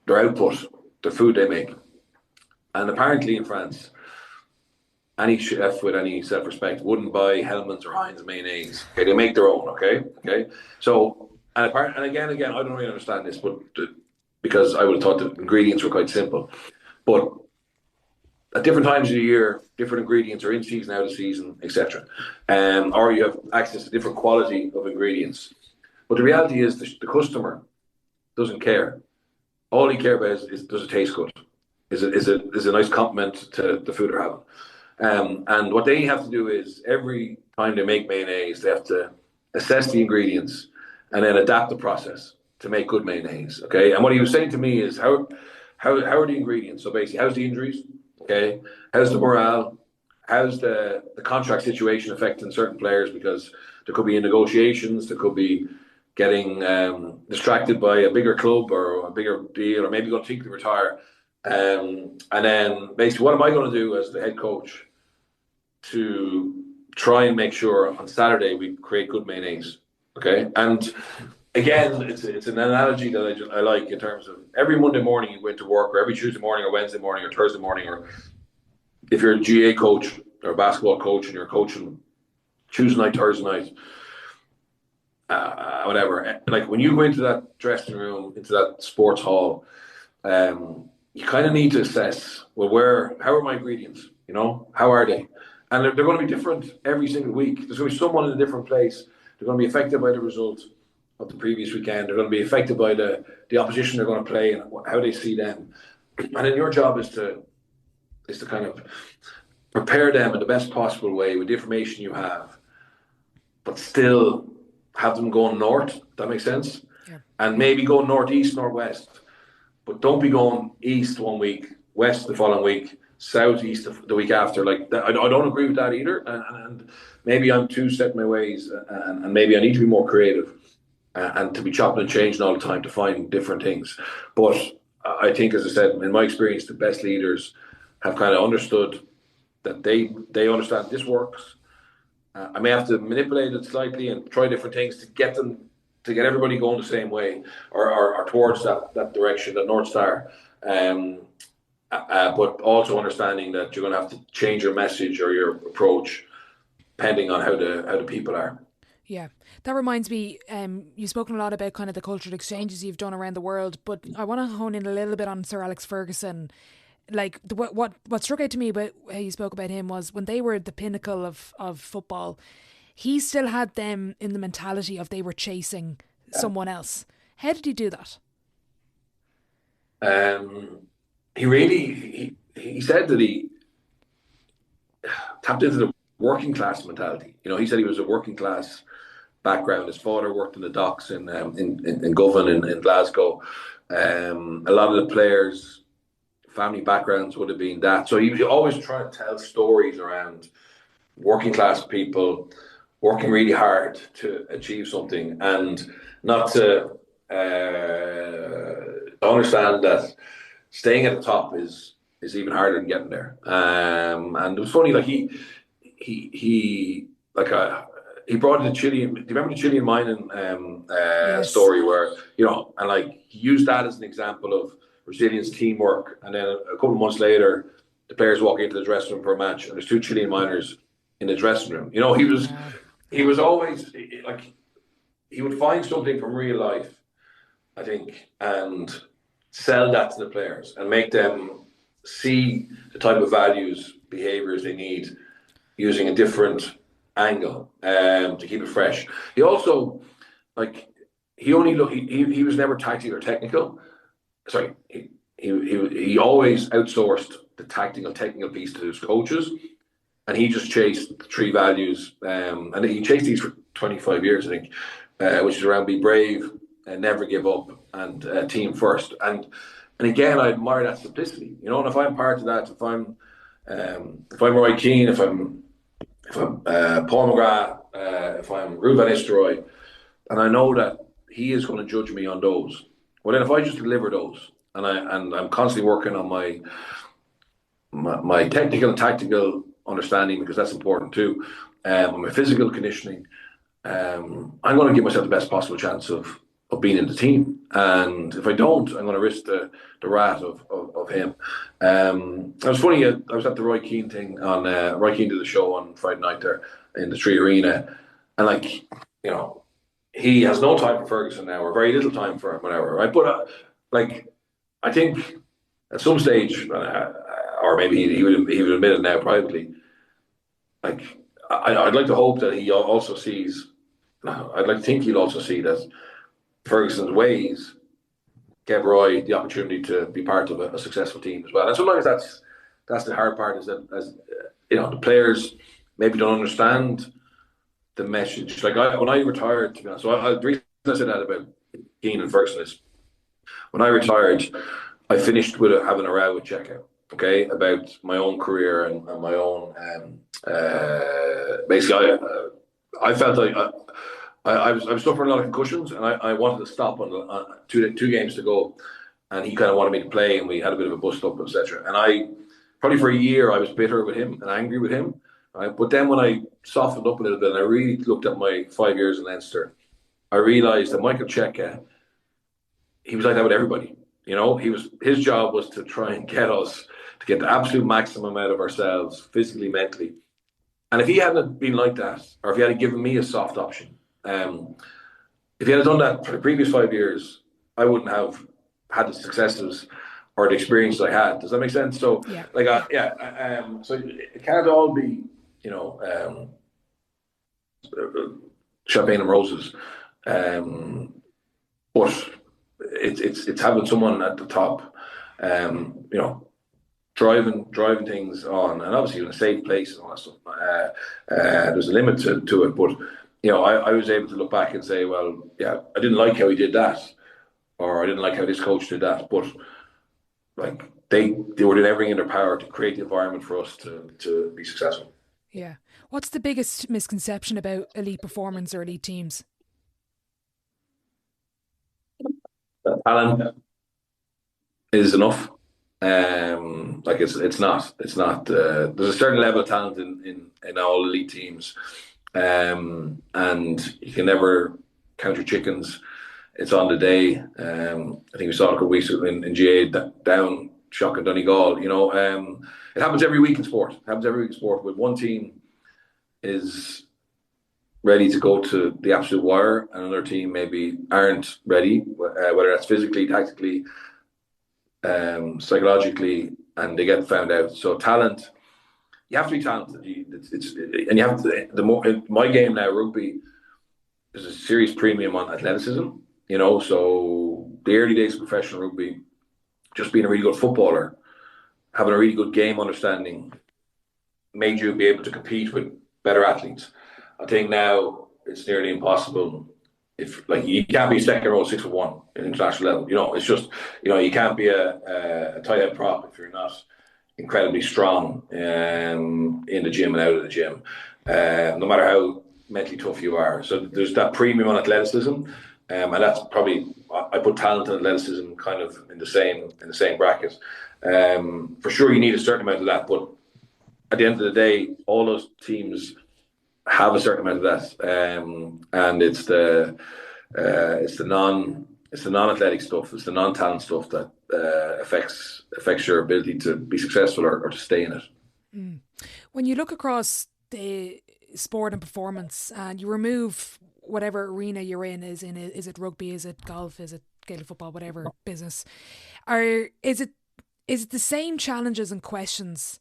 output, the food they make. And apparently in France, any chef with any self-respect wouldn't buy Hellmann's or Heinz mayonnaise. Okay, they make their own. Okay. So and again, I don't really understand this, but because I would have thought the ingredients were quite simple, but at different times of the year, different ingredients are in season, out of season, etc. Or you have access to different quality of ingredients. But the reality is the customer doesn't care. All he cares about is does it taste good? Is a nice compliment to the food they're having? And what they have to do is every time they make mayonnaise, they have to assess the ingredients and then adapt the process to make good mayonnaise. Okay. And what he was saying to me is how are the ingredients? So basically, how's the injuries? Okay. How's the morale? How's the contract situation affecting certain players? Because there could be in negotiations, there could be getting distracted by a bigger club or a bigger deal, or maybe going to think to retire. And then basically, what am I going to do as the head coach to try and make sure on Saturday we create good mayonnaise. Okay, and again, it's an analogy that I like in terms of every Monday morning you go into work, or every Tuesday morning, or Wednesday morning, or Thursday morning, or if you're a GA coach or a basketball coach and you're coaching Tuesday night, Thursday night, whatever. Like when you go into that dressing room, into that sports hall, you kind of need to assess, well, how are my ingredients? You know, how are they? And they're going to be different every single week. There's going to be someone in a different place. They're going to be affected by the result of the previous weekend. They're going to be affected by the opposition they're going to play and how they see them. And then your job is to kind of prepare them in the best possible way with the information you have, but still have them going north. That makes sense? Yeah. And maybe go northeast, northwest. But don't be going east one week, west the following week, southeast the week after. Like that, I don't agree with that either. And maybe I'm too set in my ways, and maybe I need to be more creative and to be chopping and changing all the time to find different things. But I think, as I said, in my experience, the best leaders have kind of understood that they understand this works. I may have to manipulate it slightly and try different things to get everybody going the same way or towards that direction, that North Star. But also understanding that you're going to have to change your message or your approach depending on how the people are. Yeah, that reminds me, you've spoken a lot about kind of the cultural exchanges you've done around the world, but I want to hone in a little bit on Sir Alex Ferguson. Like what struck out to me about how you spoke about him was when they were at the pinnacle of football, he still had them in the mentality of they were chasing someone else. How did he do that? He said that he tapped into the working class mentality. You know, he said he was a working class background. His father worked in the docks in Govan in Glasgow. A lot of the players' family backgrounds would have been that. So he was always trying to tell stories around working class people working really hard to achieve something, and not to understand that staying at the top is even harder than getting there. And it was funny, like he brought in the Chilean. Do you remember the Chilean mining yes. story where, you know, and like he used that as an example of resilience, teamwork, and then a couple of months later, the players walk into the dressing room for a match, and there's two Chilean miners in the dressing room. You know, he was always like, he would find something from real life, I think, and sell that to the players and make them see the type of values, behaviours they need using a different angle to keep it fresh. He also, like, he was never tactical or technical. Sorry, he always outsourced the technical piece to his coaches, and he just chased the three values. And he chased these for 25 years, I think, which is around be brave and never give up and team first. And again, I admire that simplicity. You know, and if I'm part of that, if I'm Roy Keane, if I'm Paul McGrath, if I'm Ruud van Nistelrooy, and I know that he is going to judge me on those. Well, then if I just deliver those, and I'm constantly working on my technical and tactical understanding, because that's important too, and my physical conditioning, I'm going to give myself the best possible chance of being in the team. And if I don't, I'm going to risk the wrath of him. It was funny, I was at the Roy Keane thing on Roy Keane did the show on Friday night there in the Tree Arena, and like, you know, he has no time for Ferguson now, or very little time for him, whatever, right? But like, I think at some stage, or maybe he would admit it now privately, like, I'd like to hope that he also sees, I'd like to think he'll also see that Ferguson's ways gave Roy the opportunity to be part of a successful team as well. And sometimes that's the hard part, is that, as you know, the players maybe don't understand the message. Like when I retired, to be honest, so the reason I said that about Keane and Ferguson is, when I retired, I finished with having a row with Checo, okay, about my own career and my own. Basically, I felt like I was suffering a lot of concussions, and I wanted to stop on two games to go, and he kind of wanted me to play, and we had a bit of a bust up, etc. And I probably for a year I was bitter with him and angry with him, right? But then when I softened up a little bit and I really looked at my 5 years in Leinster, I realised that Michael Cheika, he was like that with everybody. His job was to try and get us to get the absolute maximum out of ourselves, physically, mentally. And if he hadn't been like that, or if he had given me a soft option, if he had done that for the previous 5 years, I wouldn't have had the successes or the experience I had. Does that make sense? So, so it can't all be, champagne and roses, but it's having someone at the top, driving things on, and obviously in a safe place and all that stuff. There's a limit to it, but I was able to look back and say, well, yeah, I didn't like how he did that, or I didn't like how this coach did that, but like they were doing everything in their power to create the environment for us to be successful. Yeah. What's the biggest misconception about elite performance or elite teams? Talent is enough. It's not. There's a certain level of talent in all elite teams, and you can never count your chickens. It's on the day. I think we saw a couple of weeks in GA down shocking Donegal. It happens every week in sport. It happens every week in sport. When one team is ready to go to the absolute wire, and another team maybe aren't ready, whether that's physically, tactically, psychologically, and they get found out. So talent, you have to be talented. And you have to. In my game now, rugby, there's a serious premium on athleticism. So the early days of professional rugby, just being a really good footballer, having a really good game understanding, made you be able to compete with better athletes. I think now it's nearly impossible. If you can't be second row 6'1" at international level. It's just you can't be a tight end prop if you're not incredibly strong in the gym and out of the gym, no matter how mentally tough you are. So there's that premium on athleticism, and that's probably, I put talent and athleticism kind of in the same bracket. For sure, you need a certain amount of that, but at the end of the day, all those teams have a certain amount of that, and it's the non-athletic stuff, it's the non-talent stuff that affects your ability to be successful or to stay in it. Mm. When you look across the sport and performance, and you remove whatever arena you're in, is it rugby, is it golf, is it Gaelic football, whatever business, is it the same challenges and questions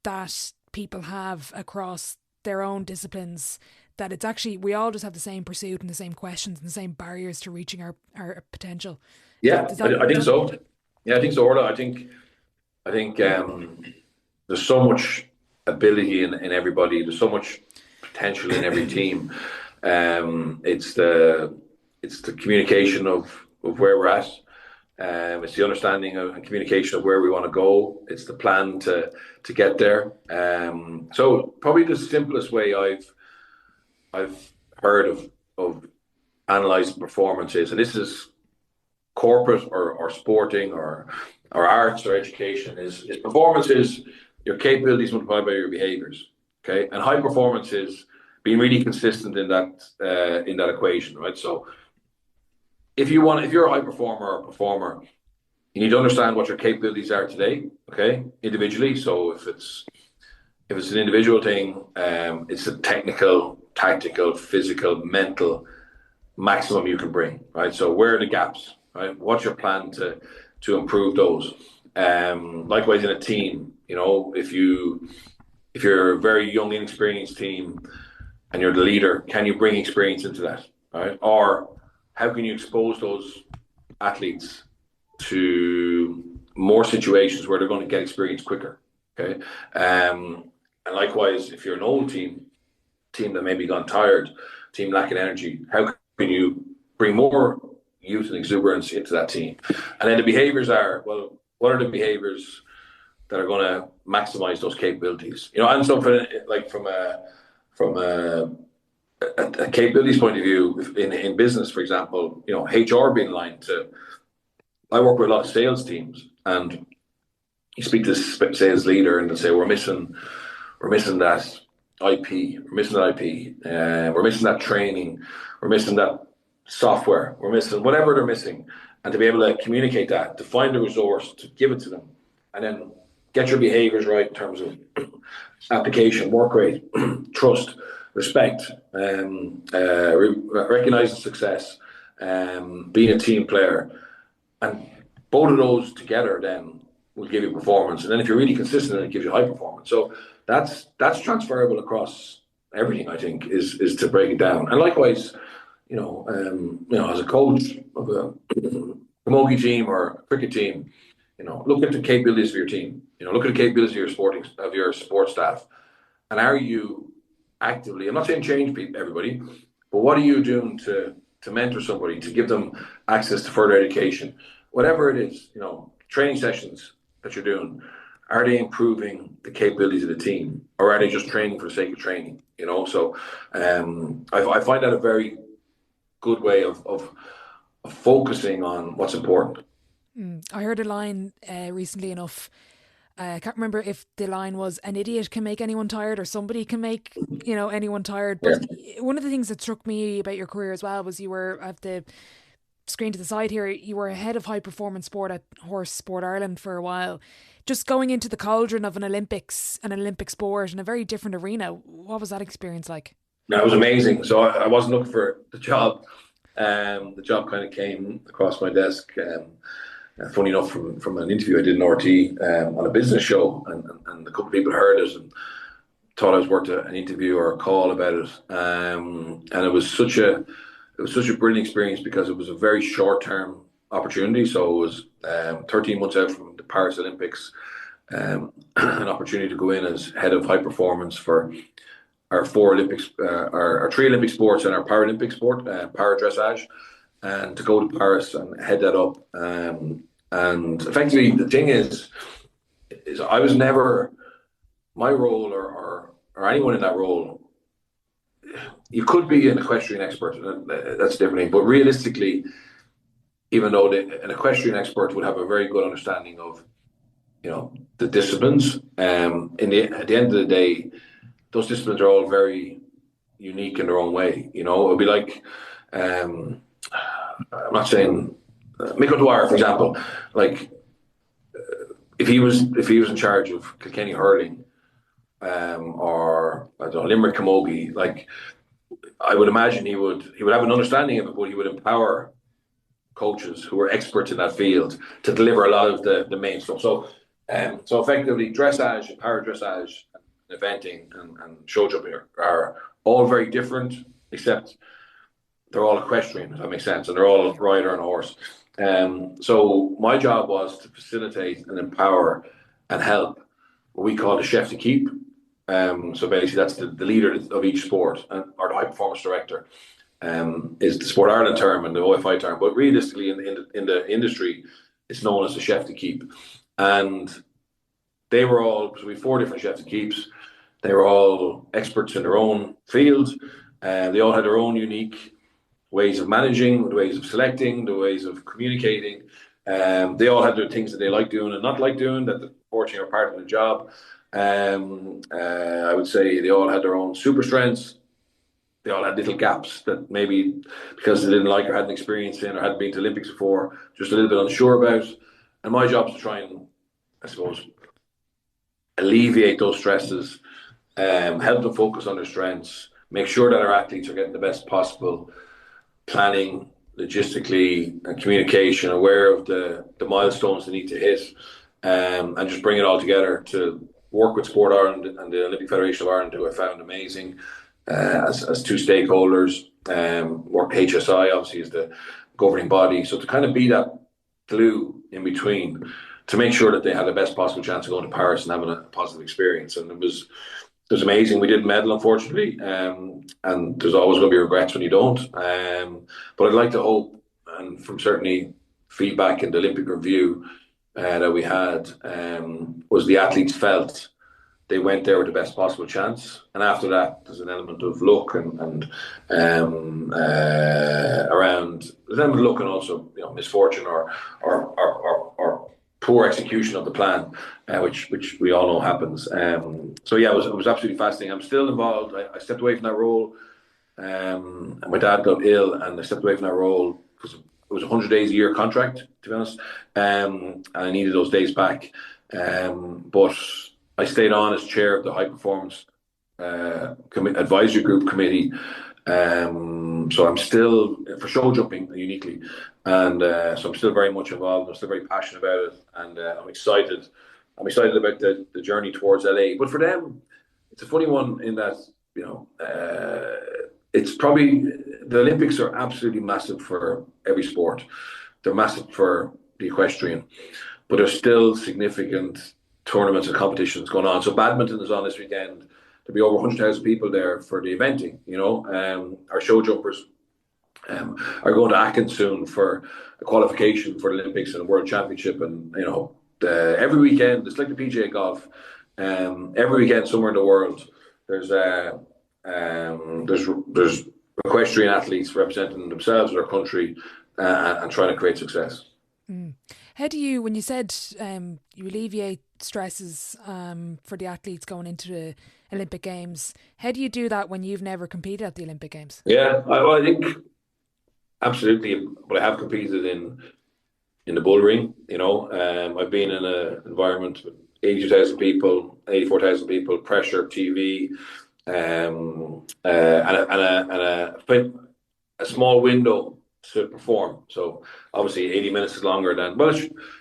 that people have across their own disciplines, that it's actually, we all just have the same pursuit and the same questions and the same barriers to reaching our potential? Yeah, I think so. Yeah, I think so, Orla. I think there's so much ability in everybody. There's so much potential in every team. It's the communication of where we're at. It's the understanding and communication of where we want to go. It's the plan to get there. So probably the simplest way I've heard of analysing performances, and this is corporate or sporting or arts or education, is performance is your capabilities multiplied by your behaviours. Okay, and high performance is being really consistent in that equation, right? So if you're a high performer or a performer, you need to understand what your capabilities are today, okay, individually. So if it's an individual thing, it's a technical, tactical, physical, mental maximum you can bring, right? So where are the gaps, right? What's your plan to improve those? Likewise in a team, if you're a very young, inexperienced team and you're the leader, can you bring experience into that, right? Or how can you expose those athletes to more situations where they're going to get experience quicker, okay? And likewise, if you're an old team that maybe gone tired, team lacking energy, how can you bring more youth and exuberance into that team? And then the behaviours are, well, what are the behaviours that are going to maximise those capabilities? And so from a capabilities point of view, in business, for example, HR being aligned to, I work with a lot of sales teams, and you speak to the sales leader and they say, we're missing that IP. We're missing that IP. We're missing that training. We're missing that software. We're missing whatever they're missing. And to be able to communicate that, to find the resource, to give it to them, and then get your behaviours right in terms of application, work rate, trust, respect, recognizing success, being a team player. And both of those together then will give you performance. And then if you're really consistent, it gives you high performance. So that's transferable across everything, I think, is to break it down. And likewise, as a coach of a camogie team or a cricket team, look at the capabilities of your team. Look at the capabilities of your support staff. And are you actively, I'm not saying change everybody, but what are you doing to mentor somebody, to give them access to further education? Whatever it is, training sessions that you're doing, are they improving the capabilities of the team, or are they just training for the sake of training? So I find that a very good way of focusing on what's important. I heard a line recently enough. I can't remember if the line was "an idiot can make anyone tired" or "somebody can make anyone tired." But one of the things that struck me about your career as well was you were at the screen to the side here. You were head of high performance sport at Horse Sport Ireland for a while. Just going into the cauldron of an Olympic sport in a very different arena. What was that experience like? No, it was amazing. So I wasn't looking for the job. The job kind of came across my desk. Funny enough, from an interview I did in RT on a business show, and a couple of people heard it and thought I was worth an interview or a call about it. And it was such a brilliant experience because it was a very short term opportunity. So it was 13 months out from the Paris Olympics, an opportunity to go in as head of high performance for our four Olympics, our three Olympic sports and our Paralympic sport, para dressage, and to go to Paris and head that up. And effectively, the thing is I was never, my role or anyone in that role, you could be an equestrian expert, that's a different thing. But realistically, even though an equestrian expert would have a very good understanding of, the disciplines, at the end of the day, those disciplines are all very unique in their own way. It would be like, I'm not saying Michael Dwyer, for example, like if he was in charge of Kilkenny hurling, or I don't know, Limerick camogie, like I would imagine he would have an understanding of it, but he would empower coaches who are experts in that field to deliver a lot of the main stuff. So effectively, dressage and para dressage, and eventing and show jumping are all very different, except they're all equestrian, if that makes sense, and they're all a rider on a horse. So my job was to facilitate and empower and help what we call the chef de keep. So basically, that's the leader of each sport, or the high performance director, is the Sport Ireland term and the OFI term. But realistically, in the industry, it's known as the chef de keep. And they were all, so we have four different chefs de keeps. They were all experts in their own field. They all had their own unique ways of managing, the ways of selecting, the ways of communicating. They all had their things that they like doing and not like doing, that unfortunately are part of the job. I would say they all had their own super strengths. They all had little gaps that maybe because they didn't like or hadn't experienced in or hadn't been to Olympics before, just a little bit unsure about. And my job is to try and, I suppose, alleviate those stresses, help them focus on their strengths, make sure that our athletes are getting the best possible planning, logistically, and communication, aware of the milestones they need to hit, and just bring it all together to work with Sport Ireland and the Olympic Federation of Ireland, who I found amazing as two stakeholders. Work HSI, obviously, is the governing body. So to kind of be that glue in between to make sure that they had the best possible chance of going to Paris and having a positive experience. And it was amazing. We didn't medal, unfortunately, and there's always going to be regrets when you don't. But I'd like to hope, and from certainly feedback in the Olympic review that we had, was the athletes felt they went there with the best possible chance. And after that, there's an element of luck and around, there's an element of luck and also misfortune or poor execution of the plan, which we all know happens. So yeah, it was absolutely fascinating. I'm still involved. I stepped away from that role. And my dad got ill, and I stepped away from that role because it was 100 days a year contract, to be honest. And I needed those days back. But I stayed on as chair of the high performance advisory group committee. So I'm still for show jumping uniquely, and so I'm still very much involved. I'm still very passionate about it, and I'm excited. I'm excited about the journey towards LA. But for them, it's a funny one in that, you know, it's probably the Olympics are absolutely massive for every sport. They're massive for the equestrian, but there's still significant tournaments and competitions going on. So badminton is on this weekend. There'll be over 100,000 people there for the eventing. You know, our show jumpers are going to Athens soon for a qualification for the Olympics and a World Championship. And you know, every weekend it's like the PGA golf. Every weekend somewhere in the world, there's equestrian athletes representing themselves or their country and trying to create success. How do you, when you said you alleviate stresses for the athletes going into the Olympic Games, how do you do that when you've never competed at the Olympic Games? Yeah, I think absolutely. But I have competed in the bull ring. You know, I've been in an environment with 82,000 people, 84,000 people, pressure, TV, and a small window to perform. So obviously 80 minutes is longer than, well,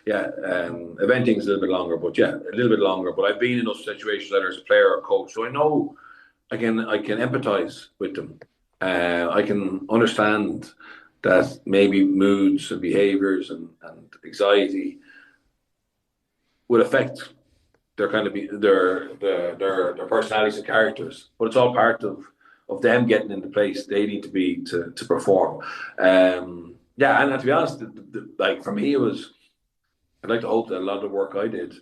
yeah, eventing is a little bit longer, but yeah, a little bit longer. But I've been in those situations either as a player or coach, so I know I can empathize with them. I can understand that maybe moods and behaviors and anxiety will affect their kind of their personalities and characters, but it's all part of them getting into place they need to be to perform. Yeah, and to be honest, like for me, it was. I'd like to hope that a lot of the work I did,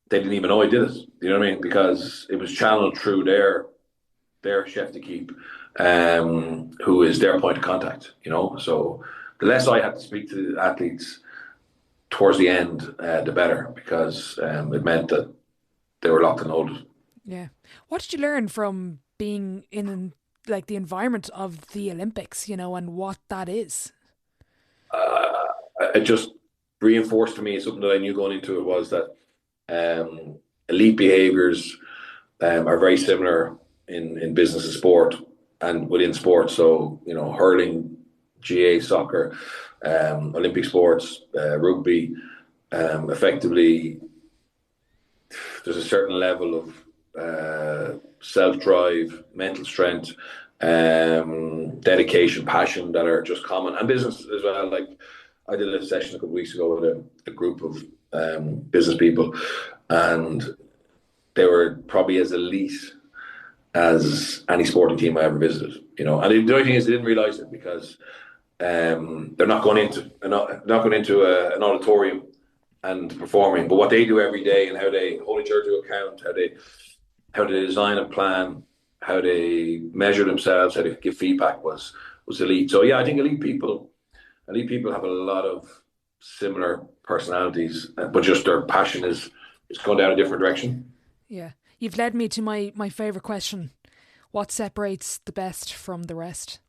they didn't even know I did it. You know what I mean? Because it was channeled through their chef de keep, who is their point of contact. You know, so the less I had to speak to the athletes towards the end, the better, because it meant that they were locked and loaded. Yeah. What did you learn from being in like the environment of the Olympics, you know, and what that is? It just reinforced to me something that I knew going into it, was that elite behaviors are very similar in business and sport and within sport. So, you know, hurling, GA, soccer, Olympic sports, rugby, effectively, there's a certain level of self-drive, mental strength, dedication, passion that are just common, and business as well. Like I did a session a couple of weeks ago with a group of business people, and they were probably as elite as any sporting team I ever visited. You know, and the only thing is they didn't realise it because they're not going into an auditorium and performing, but what they do every day and how they hold each other to account, how they design a plan, how they measure themselves, how they give feedback was elite. So yeah, I think elite people have a lot of similar personalities, but just their passion is going down a different direction. Yeah, you've led me to my favourite question: what separates the best from the rest?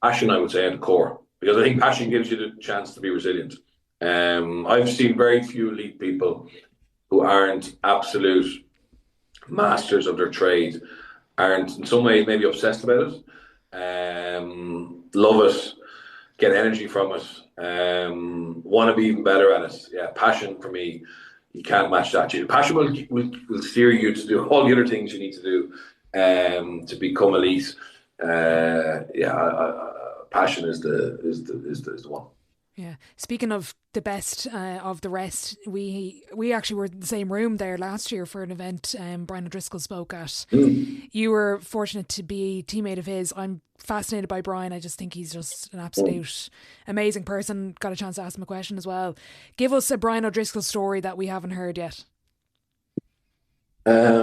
Passion, I would say, at the core, because I think passion gives you the chance to be resilient. I've seen very few elite people who aren't absolute masters of their trade, aren't in some ways maybe obsessed about it, love it, get energy from it, want to be even better at it. Yeah, passion for me, you can't match that. Passion will steer you to do all the other things you need to do to become elite. Passion is the one. Yeah. Speaking of the best of the rest, we actually were in the same room there last year for an event Brian O'Driscoll spoke at. You were fortunate to be a teammate of his. I'm fascinated by Brian. I just think he's just an absolute amazing person. Got a chance to ask him a question as well. Give us a Brian O'Driscoll story that we haven't heard yet. I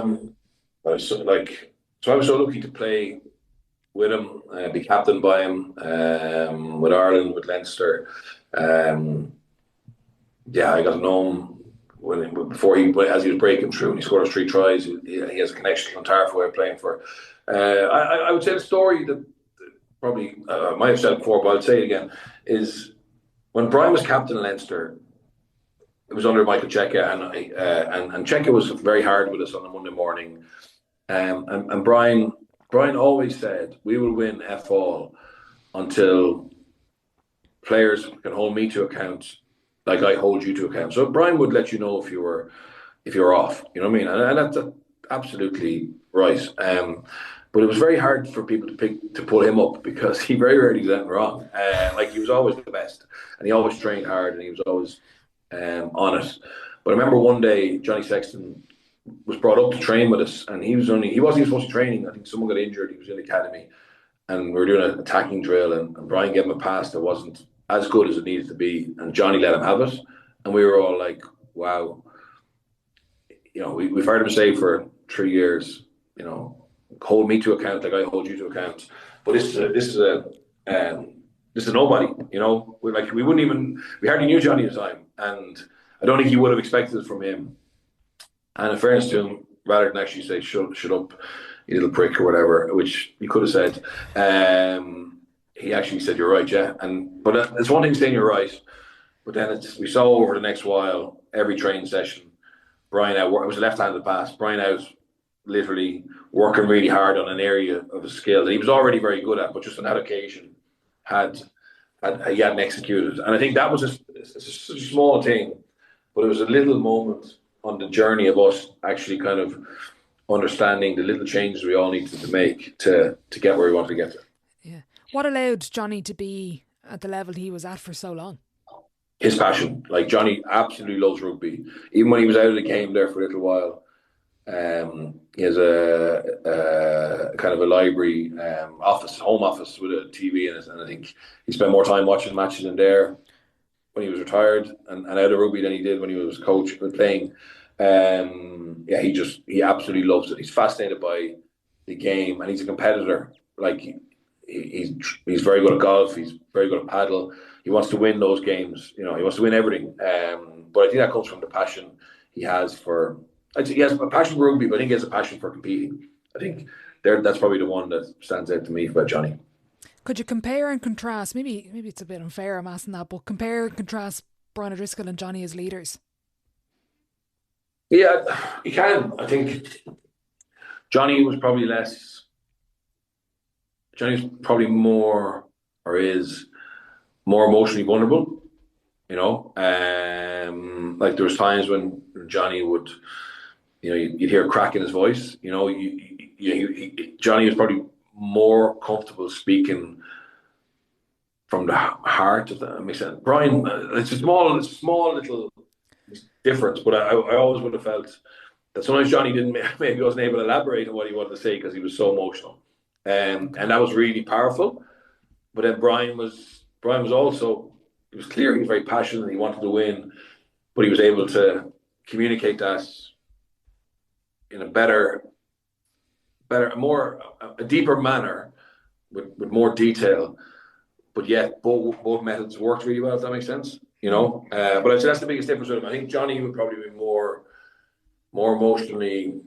was so lucky to play with him, be captain by him, with Ireland, with Leinster. I got to know him as he was breaking through, and he scored his 3 tries. He has a connection to Clontarf, who I'm playing for. I would say the story that probably I might have said it before, but I'll say it again, is when Brian was captain of Leinster. It was under Michael Cheika, and Cheika was very hard with us on a Monday morning. And Brian always said, we will win F all until players can hold me to account like I hold you to account. So Brian would let you know if you were off. You know what I mean? And that's absolutely right. But it was very hard for people to pull him up, because he very rarely did anything wrong. He was always the best, and he always trained hard, and he was always on it. But I remember one day Johnny Sexton was brought up to train with us, and he wasn't even supposed to be training. I think someone got injured. He was in the academy, and we were doing an attacking drill, and Brian gave him a pass that wasn't as good as it needed to be, and Johnny let him have it, and we were all like, wow. We've heard him say for 3 years, hold me to account like I hold you to account. But this is a nobody. We hardly knew Johnny at the time, and I don't think you would have expected it from him. And in fairness to him, rather than actually say shut up, you little prick, or whatever, which he could have said, he actually said, you're right, yeah. But it's one thing saying you're right, but then we saw over the next while, every training session, Brian out. It was a left-handed pass. Brian out, literally working really hard on an area of a skill that he was already very good at, but just on that occasion he hadn't executed. And I think that was such a small thing, but it was a little moment on the journey of us actually kind of understanding the little changes we all needed to make to get where we wanted to get to. Yeah. What allowed Johnny to be at the level he was at for so long? His passion. Like, Johnny absolutely loves rugby. Even when he was out of the game there for a little while, he has a kind of a library home office with a TV in it, and I think he spent more time watching matches in there when he was retired and out of rugby than he did when he was playing. He absolutely loves it. He's fascinated by the game, and he's a competitor. Like, he's very good at golf. He's very good at paddle. He wants to win those games. He wants to win everything. But I think that comes from the passion he has for. He has a passion for rugby, but I think he has a passion for competing. I think that's probably the one that stands out to me about Johnny. Could you compare and contrast? Maybe it's a bit unfair I'm asking that, but compare and contrast Brian O'Driscoll and Johnny as leaders. Yeah, you can. I think Johnny was probably less. Johnny's probably more, or is more emotionally vulnerable. Like, there was times when Johnny would, you'd hear a crack in his voice. Johnny was probably more comfortable speaking from the heart, if that makes sense. Brian, it's a small little difference, but I always would have felt that sometimes Johnny maybe wasn't able to elaborate on what he wanted to say because he was so emotional, and that was really powerful. But then Brian was also, it was clear he was very passionate, he wanted to win, but he was able to communicate that in a a deeper manner with more detail. But yet both methods worked really well, if that makes sense. But I'd say that's the biggest difference with him. I think Johnny would probably be more emotionally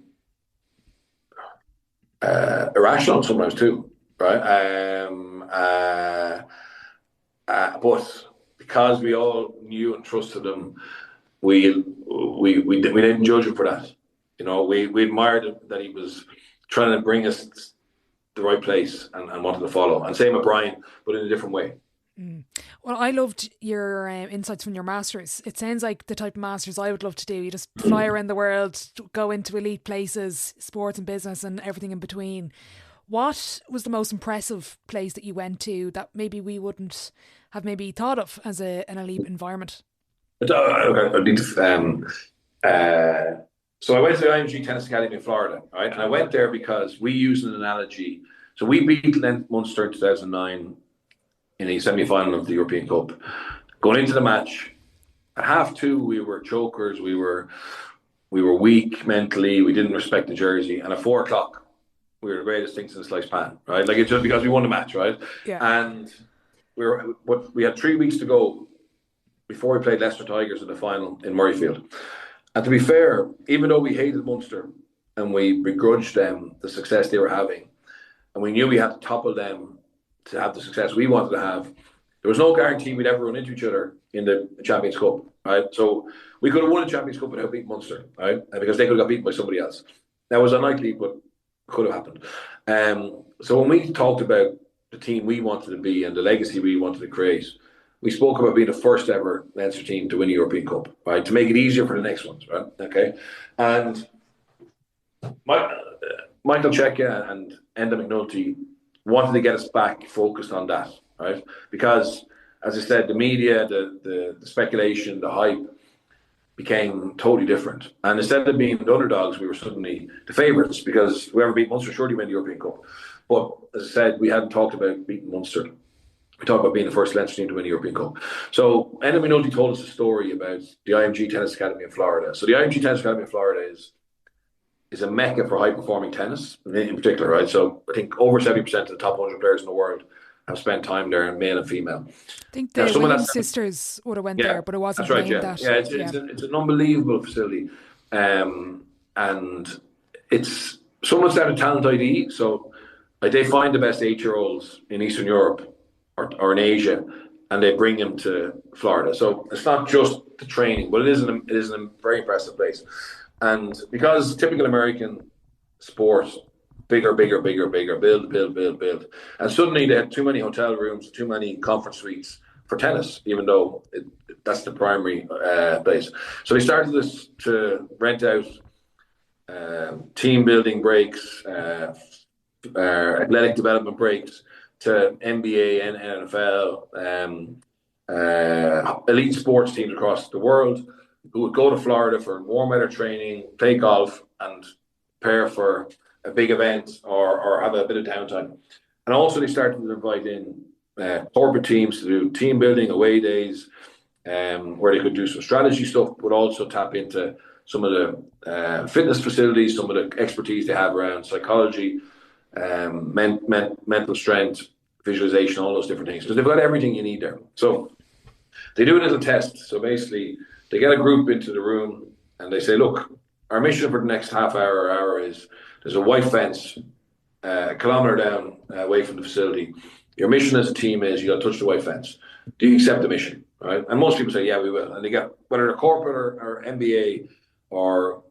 irrational sometimes too, right? But because we all knew and trusted him, we didn't judge him for that. We admired him that he was trying to bring us the right place and wanted to follow. And same with Brian, but in a different way. Mm. Well, I loved your insights from your masters. It sounds like the type of masters I would love to do. You just fly around the world, go into elite places, sports and business and everything in between. What was the most impressive place that you went to that maybe we wouldn't have maybe thought of as an elite environment? So I went to the IMG Tennis Academy in Florida, right? And I went there because we used an analogy. So we beat Munster in 2009 in the semi-final of the European Cup. Going into the match, at 2:30, we were chokers. We were weak mentally. We didn't respect the jersey. And at 4:00, we were the greatest things in the sliced pan, right? Like, it's just because we won the match, right? Yeah. And we had 3 weeks to go before we played Leicester Tigers in the final in Murrayfield. And to be fair, even though we hated Munster and we begrudged them the success they were having, and we knew we had to topple them to have the success we wanted to have, there was no guarantee we'd ever run into each other in the Champions Cup, right? So we could have won the Champions Cup without beating Munster, right? Because they could have got beaten by somebody else. That was unlikely, but could have happened. So when we talked about the team we wanted to be and the legacy we wanted to create, we spoke about being the first ever Leinster team to win a European Cup, right? To make it easier for the next ones, right? Okay. And Michael Cheika and Enda McNulty wanted to get us back focused on that, right? Because, as I said, the media, the speculation, the hype became totally different. And instead of being the underdogs, we were suddenly the favourites, because whoever beat Munster surely win the European Cup. But as I said, we hadn't talked about beating Munster. We talked about being the first Leinster team to win the European Cup. So Enda McNulty told us a story about the IMG Tennis Academy in Florida. So the IMG Tennis Academy in Florida is a mecca for high-performing tennis in particular, right? So I think over 70% of the top 100 players in the world have spent time there, male and female. I think the Williams sisters would have went there, but it wasn't named that. Yeah, it's an unbelievable facility. And it's someone's down a talent ID. So like, they find the best 8-year-olds in Eastern Europe or in Asia, and they bring them to Florida. So it's not just the training, but it is a very impressive place. And because typical American sport, bigger, build. And suddenly they had too many hotel rooms, too many conference suites for tennis, even though that's the primary place. So they started this to rent out team building breaks, athletic development breaks to NBA and NFL, elite sports teams across the world who would go to Florida for warm weather training, play golf, and prepare for a big event or have a bit of downtime. And also they started to invite in corporate teams to do team building, away days, where they could do some strategy stuff, but also tap into some of the fitness facilities, some of the expertise they have around psychology, mental strength, visualization, all those different things. Because they've got everything you need there. So they do it as a test. So basically, they get a group into the room and they say, look, our mission for the next half hour or hour is there's a white fence a kilometre down away from the facility. Your mission as a team is you got to touch the white fence. Do you accept the mission? Right? And most people say, yeah, we will. And they get, whether they're corporate or MBA or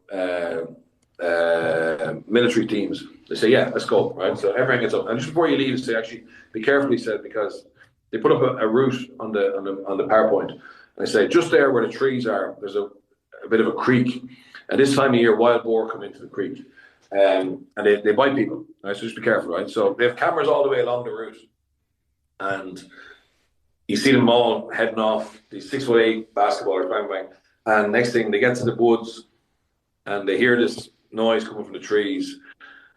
military teams, they say, yeah, let's go. Right? So everyone gets up. And just before you leave, they say, actually, be careful, he said, because they put up a route on the PowerPoint. And they say, just there where the trees are, there's a bit of a creek. And this time of year, wild boar come into the creek. And they bite people. Right? So just be careful, right? So they have cameras all the way along the route. And you see them all heading off, these 6'8" basketballers, bang, bang. And next thing, they get to the woods and they hear this noise coming from the trees,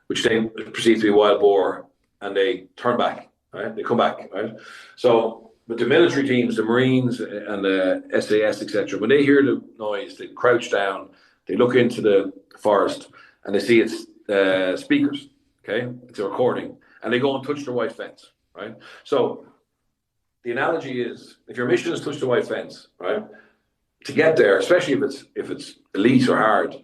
which they perceive to be wild boar, and they turn back, right? They come back, right? So, but the military teams, the Marines and the SAS, etc., when they hear the noise, they crouch down, they look into the forest, and they see it's speakers, okay? It's a recording, and they go and touch the white fence, right? So the analogy is, if your mission is to touch the white fence, right, to get there, especially if it's elite or hard,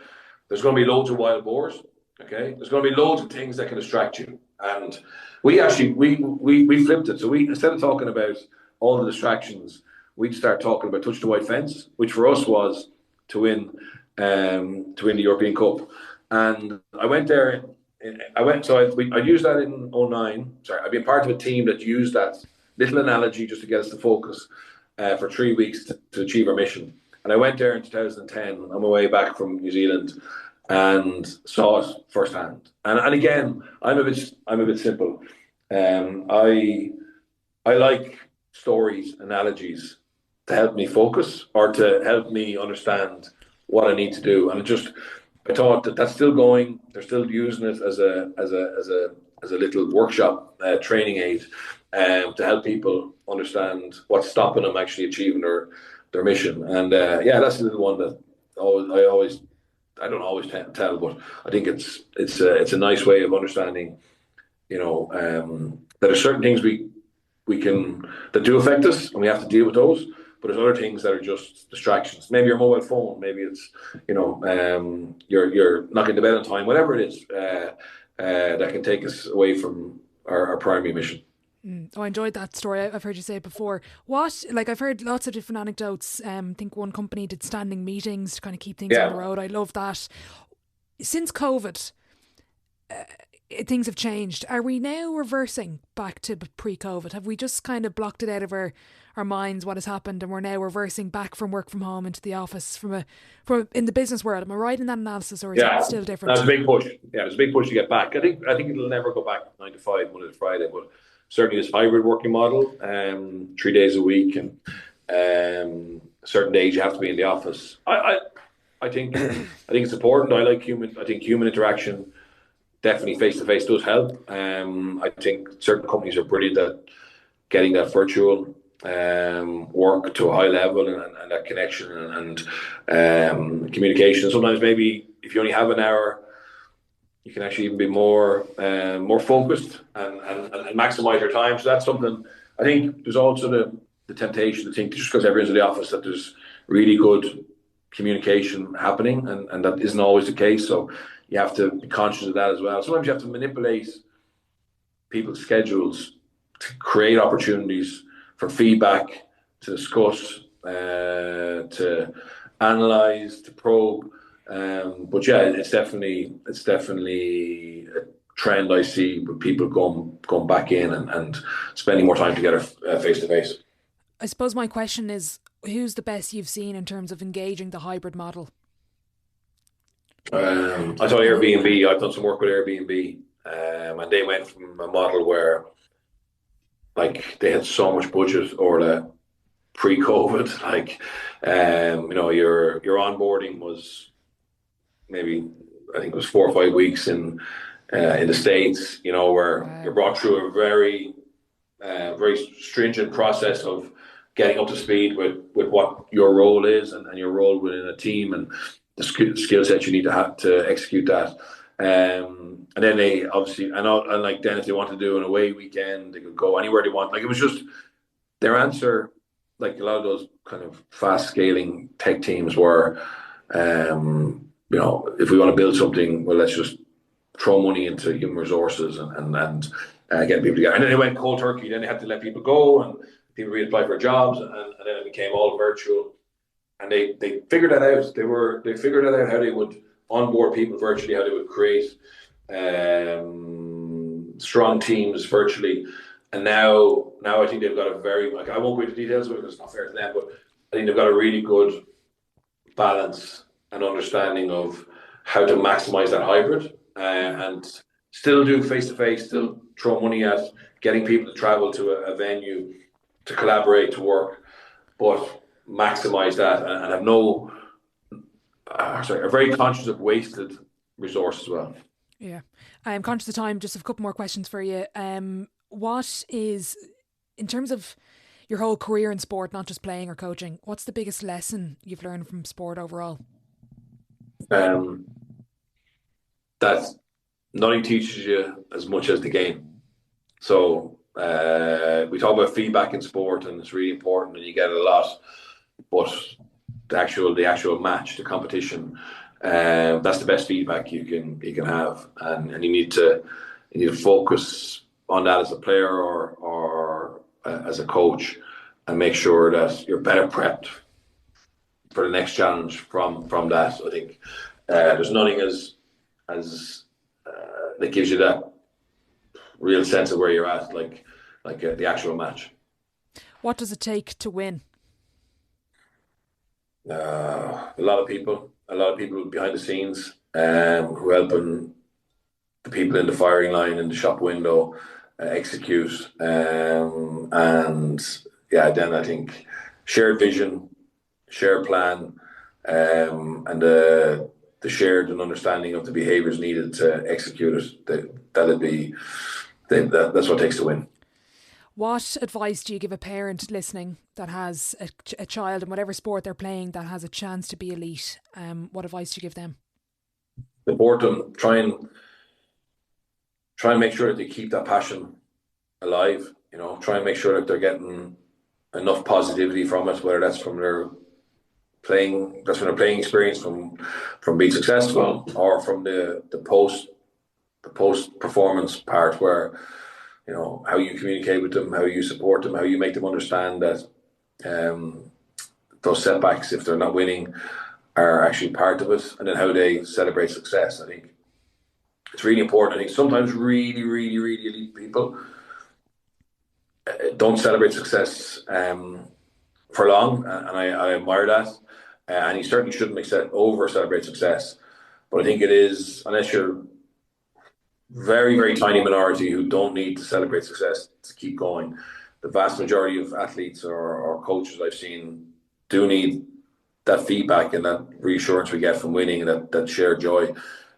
there's going to be loads of wild boars, okay? There's going to be loads of things that can distract you. And we actually, we flipped it. So we, instead of talking about all the distractions, we'd start talking about touch the white fence, which for us was to win the European Cup. And I went there, I used that in 2009. Sorry, I've been part of a team that used that little analogy just to get us to focus for 3 weeks to achieve our mission. And I went there in 2010 on my way back from New Zealand and saw it firsthand. And again, I'm a bit simple. I like stories, analogies to help me focus or to help me understand what I need to do. And I thought that's still going. They're still using it as a little workshop training aid to help people understand what's stopping them actually achieving their mission. And that's a little one that I don't always tell, but I think it's a nice way of understanding, that there are certain things we can that do affect us, and we have to deal with those. but there's other things that are just distractions. Maybe your mobile phone, maybe it's, you're not getting to bed on time, whatever it is, that can take us away from our primary mission. Oh, I enjoyed that story. I've heard you say it before. I've heard lots of different anecdotes. I think one company did standing meetings to kind of keep things on the road. I love that. Since COVID, things have changed. Are we now reversing back to pre-COVID? Have we just kind of blocked it out of our minds what has happened, and we're now reversing back from work from home into the office from in the business world? Am I right in that analysis, or is it still different? There's a big push. Yeah, there's a big push to get back. I think it'll never go back 9 to 5 Monday to Friday, but certainly this hybrid working model, 3 days a week, and certain days you have to be in the office. I think it's important. I think human interaction, definitely face to face, does help. I think certain companies are brilliant at getting that virtual work to a high level, and that connection and communication. Sometimes maybe if you only have an hour, you can actually even be more focused and maximize your time. So that's something. I think there's also the temptation to think just because everyone's in the office that there's really good communication happening, and that isn't always the case. So you have to be conscious of that as well. Sometimes you have to manipulate people's schedules to create opportunities for feedback, to discuss, to analyze, to probe. But yeah, it's definitely a trend I see with people going back in and spending more time together face to face. I suppose my question is, who's the best you've seen in terms of engaging the hybrid model? I thought Airbnb. I've done some work with Airbnb, and they went from a model where, like, they had so much budget or pre-COVID, your onboarding was maybe, I think it was 4 or 5 weeks in the States, where you're brought through a very stringent process of getting up to speed with what your role is and your role within a team and the skill set you need to have to execute that. And then they obviously, and like then if they want to do an away weekend, they could go anywhere they want. Like, it was just their answer. Like a lot of those kind of fast scaling tech teams were, if we want to build something, well, let's just throw money into human resources and get people together. And then they went cold turkey. Then they had to let people go, and people reapply for jobs, and then it became all virtual. And they figured that out. They figured out how they would onboard people virtually, how they would create strong teams virtually. And now I think they've got a very, I won't go into details because it's not fair to them, but I think they've got a really good balance and understanding of how to maximize that hybrid and still do face-to-face, still throw money at getting people to travel to a venue, to collaborate, to work, but maximize that and have are very conscious of wasted resource as well. Yeah. I'm conscious of time. Just a couple more questions for you. What is, in terms of your whole career in sport, not just playing or coaching, what's the biggest lesson you've learned from sport overall? That nothing teaches you as much as the game. So we talk about feedback in sport, and it's really important, and you get it a lot. But the actual match, the competition, that's the best feedback you can have, and you need to focus on that as a player or as a coach, and make sure that you're better prepped for the next challenge from that. I think there's nothing as that gives you that real sense of where you're at, like the actual match. What does it take to win? A lot of people behind the scenes who helping the people in the firing line, in the shop window, execute. And yeah, then I think shared vision, shared plan, and the shared and understanding of the behaviours needed to execute it. That's what it takes to win. What advice do you give a parent listening that has a child in whatever sport they're playing that has a chance to be elite? What advice do you give them? Support them. Try and make sure that they keep that passion alive. Try and make sure that they're getting enough positivity from it, whether that's from their playing experience, from being successful, or from the post performance part, where how you communicate with them, how you support them, how you make them understand that those setbacks, if they're not winning, are actually part of it, and then how they celebrate success. I think it's really important. I think sometimes really, really, really elite people don't celebrate success for long, and I admire that. And you certainly shouldn't over celebrate success. But I think it is, unless you're very, very tiny minority who don't need to celebrate success to keep going. The vast majority of athletes or coaches I've seen do need that feedback and that reassurance we get from winning, and that shared joy,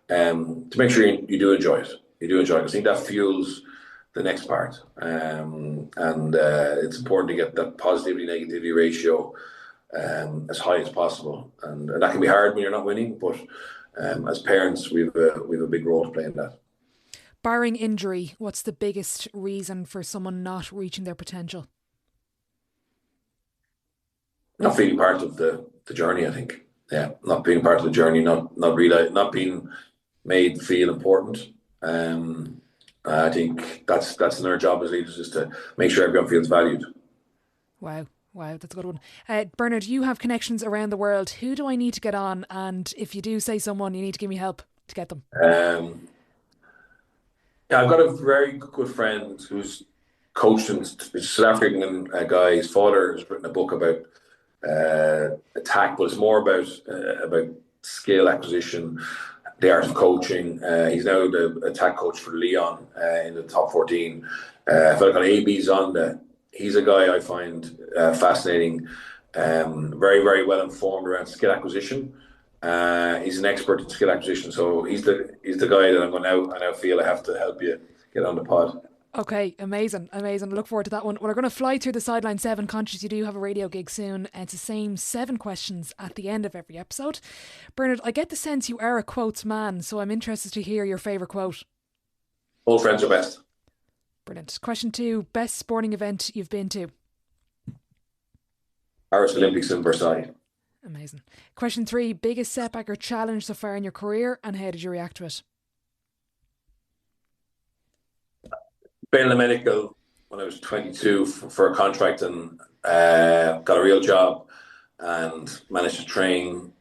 to make sure you do enjoy it. You do enjoy it. I think that fuels the next part. And it's important to get that positivity negativity ratio as high as possible. And that can be hard when you're not winning, but as parents, we have a big role to play in that. Barring injury, what's the biggest reason for someone not reaching their potential? Not feeling part of the journey, I think. Yeah, not being part of the journey, not being made feel important. I think that's another job as leaders, is to make sure everyone feels valued. Wow, that's a good one. Bernard, you have connections around the world. Who do I need to get on? And if you do say someone, you need to give me help to get them. Yeah, I've got a very good friend who's coached in South African guy. His father has written a book about attack, but it's more about skill acquisition, the art of coaching. He's now the attack coach for Lyon in the top 14. I felt like AB Zonda. He's a guy I find fascinating, very, very well informed around skill acquisition. He's an expert in skill acquisition, so he's the guy that I now feel I have to help you get on the pod. Okay, amazing. Look forward to that one. Well, we're going to fly through the Sideline 7, conscious you do have a radio gig soon. It's the same 7 questions at the end of every episode. Bernard, I get the sense you are a quotes man, so I'm interested to hear your favourite quote. All friends are best. Brilliant. Question 2, best sporting event you've been to? Paris Olympics in Versailles. Amazing. Question 3, biggest setback or challenge so far in your career, and how did you react to it? Been in the medical when I was 22 for a contract, and got a real job and managed to train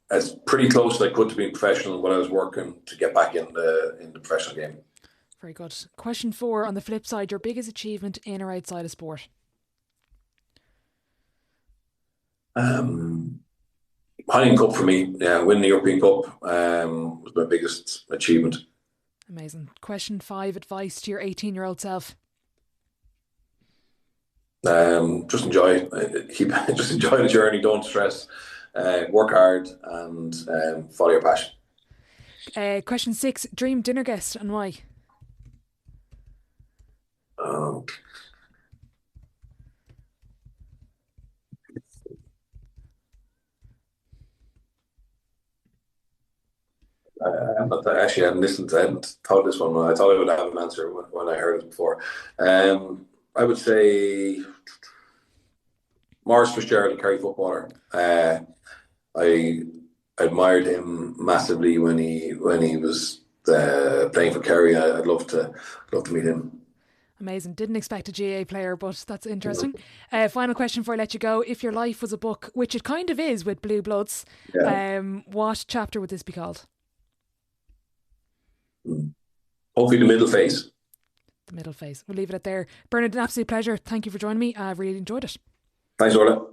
as pretty close as I could to being professional when I was working to get back in the professional game. Very good. Question 4, on the flip side, your biggest achievement in or outside of sport? Heineken Cup for me, winning the European Cup was my biggest achievement. Amazing. Question 5, advice to your 18-year-old self? Just enjoy the journey. Don't stress. Work hard and follow your passion. Question 6, dream dinner guest and why? I hadn't thought this one. I thought I would have an answer when I heard it before. I would say Maurice Fitzgerald, Kerry footballer. I admired him massively when he was playing for Kerry. I'd love to meet him. Amazing. Didn't expect a GA player, but that's interesting. Final question before I let you go. If your life was a book, which it kind of is with Blue Bloods, what chapter would this be called? Hopefully the middle phase. The middle phase. We'll leave it at there. Bernard, an absolute pleasure. Thank you for joining me. I've really enjoyed it. Thanks, Orla.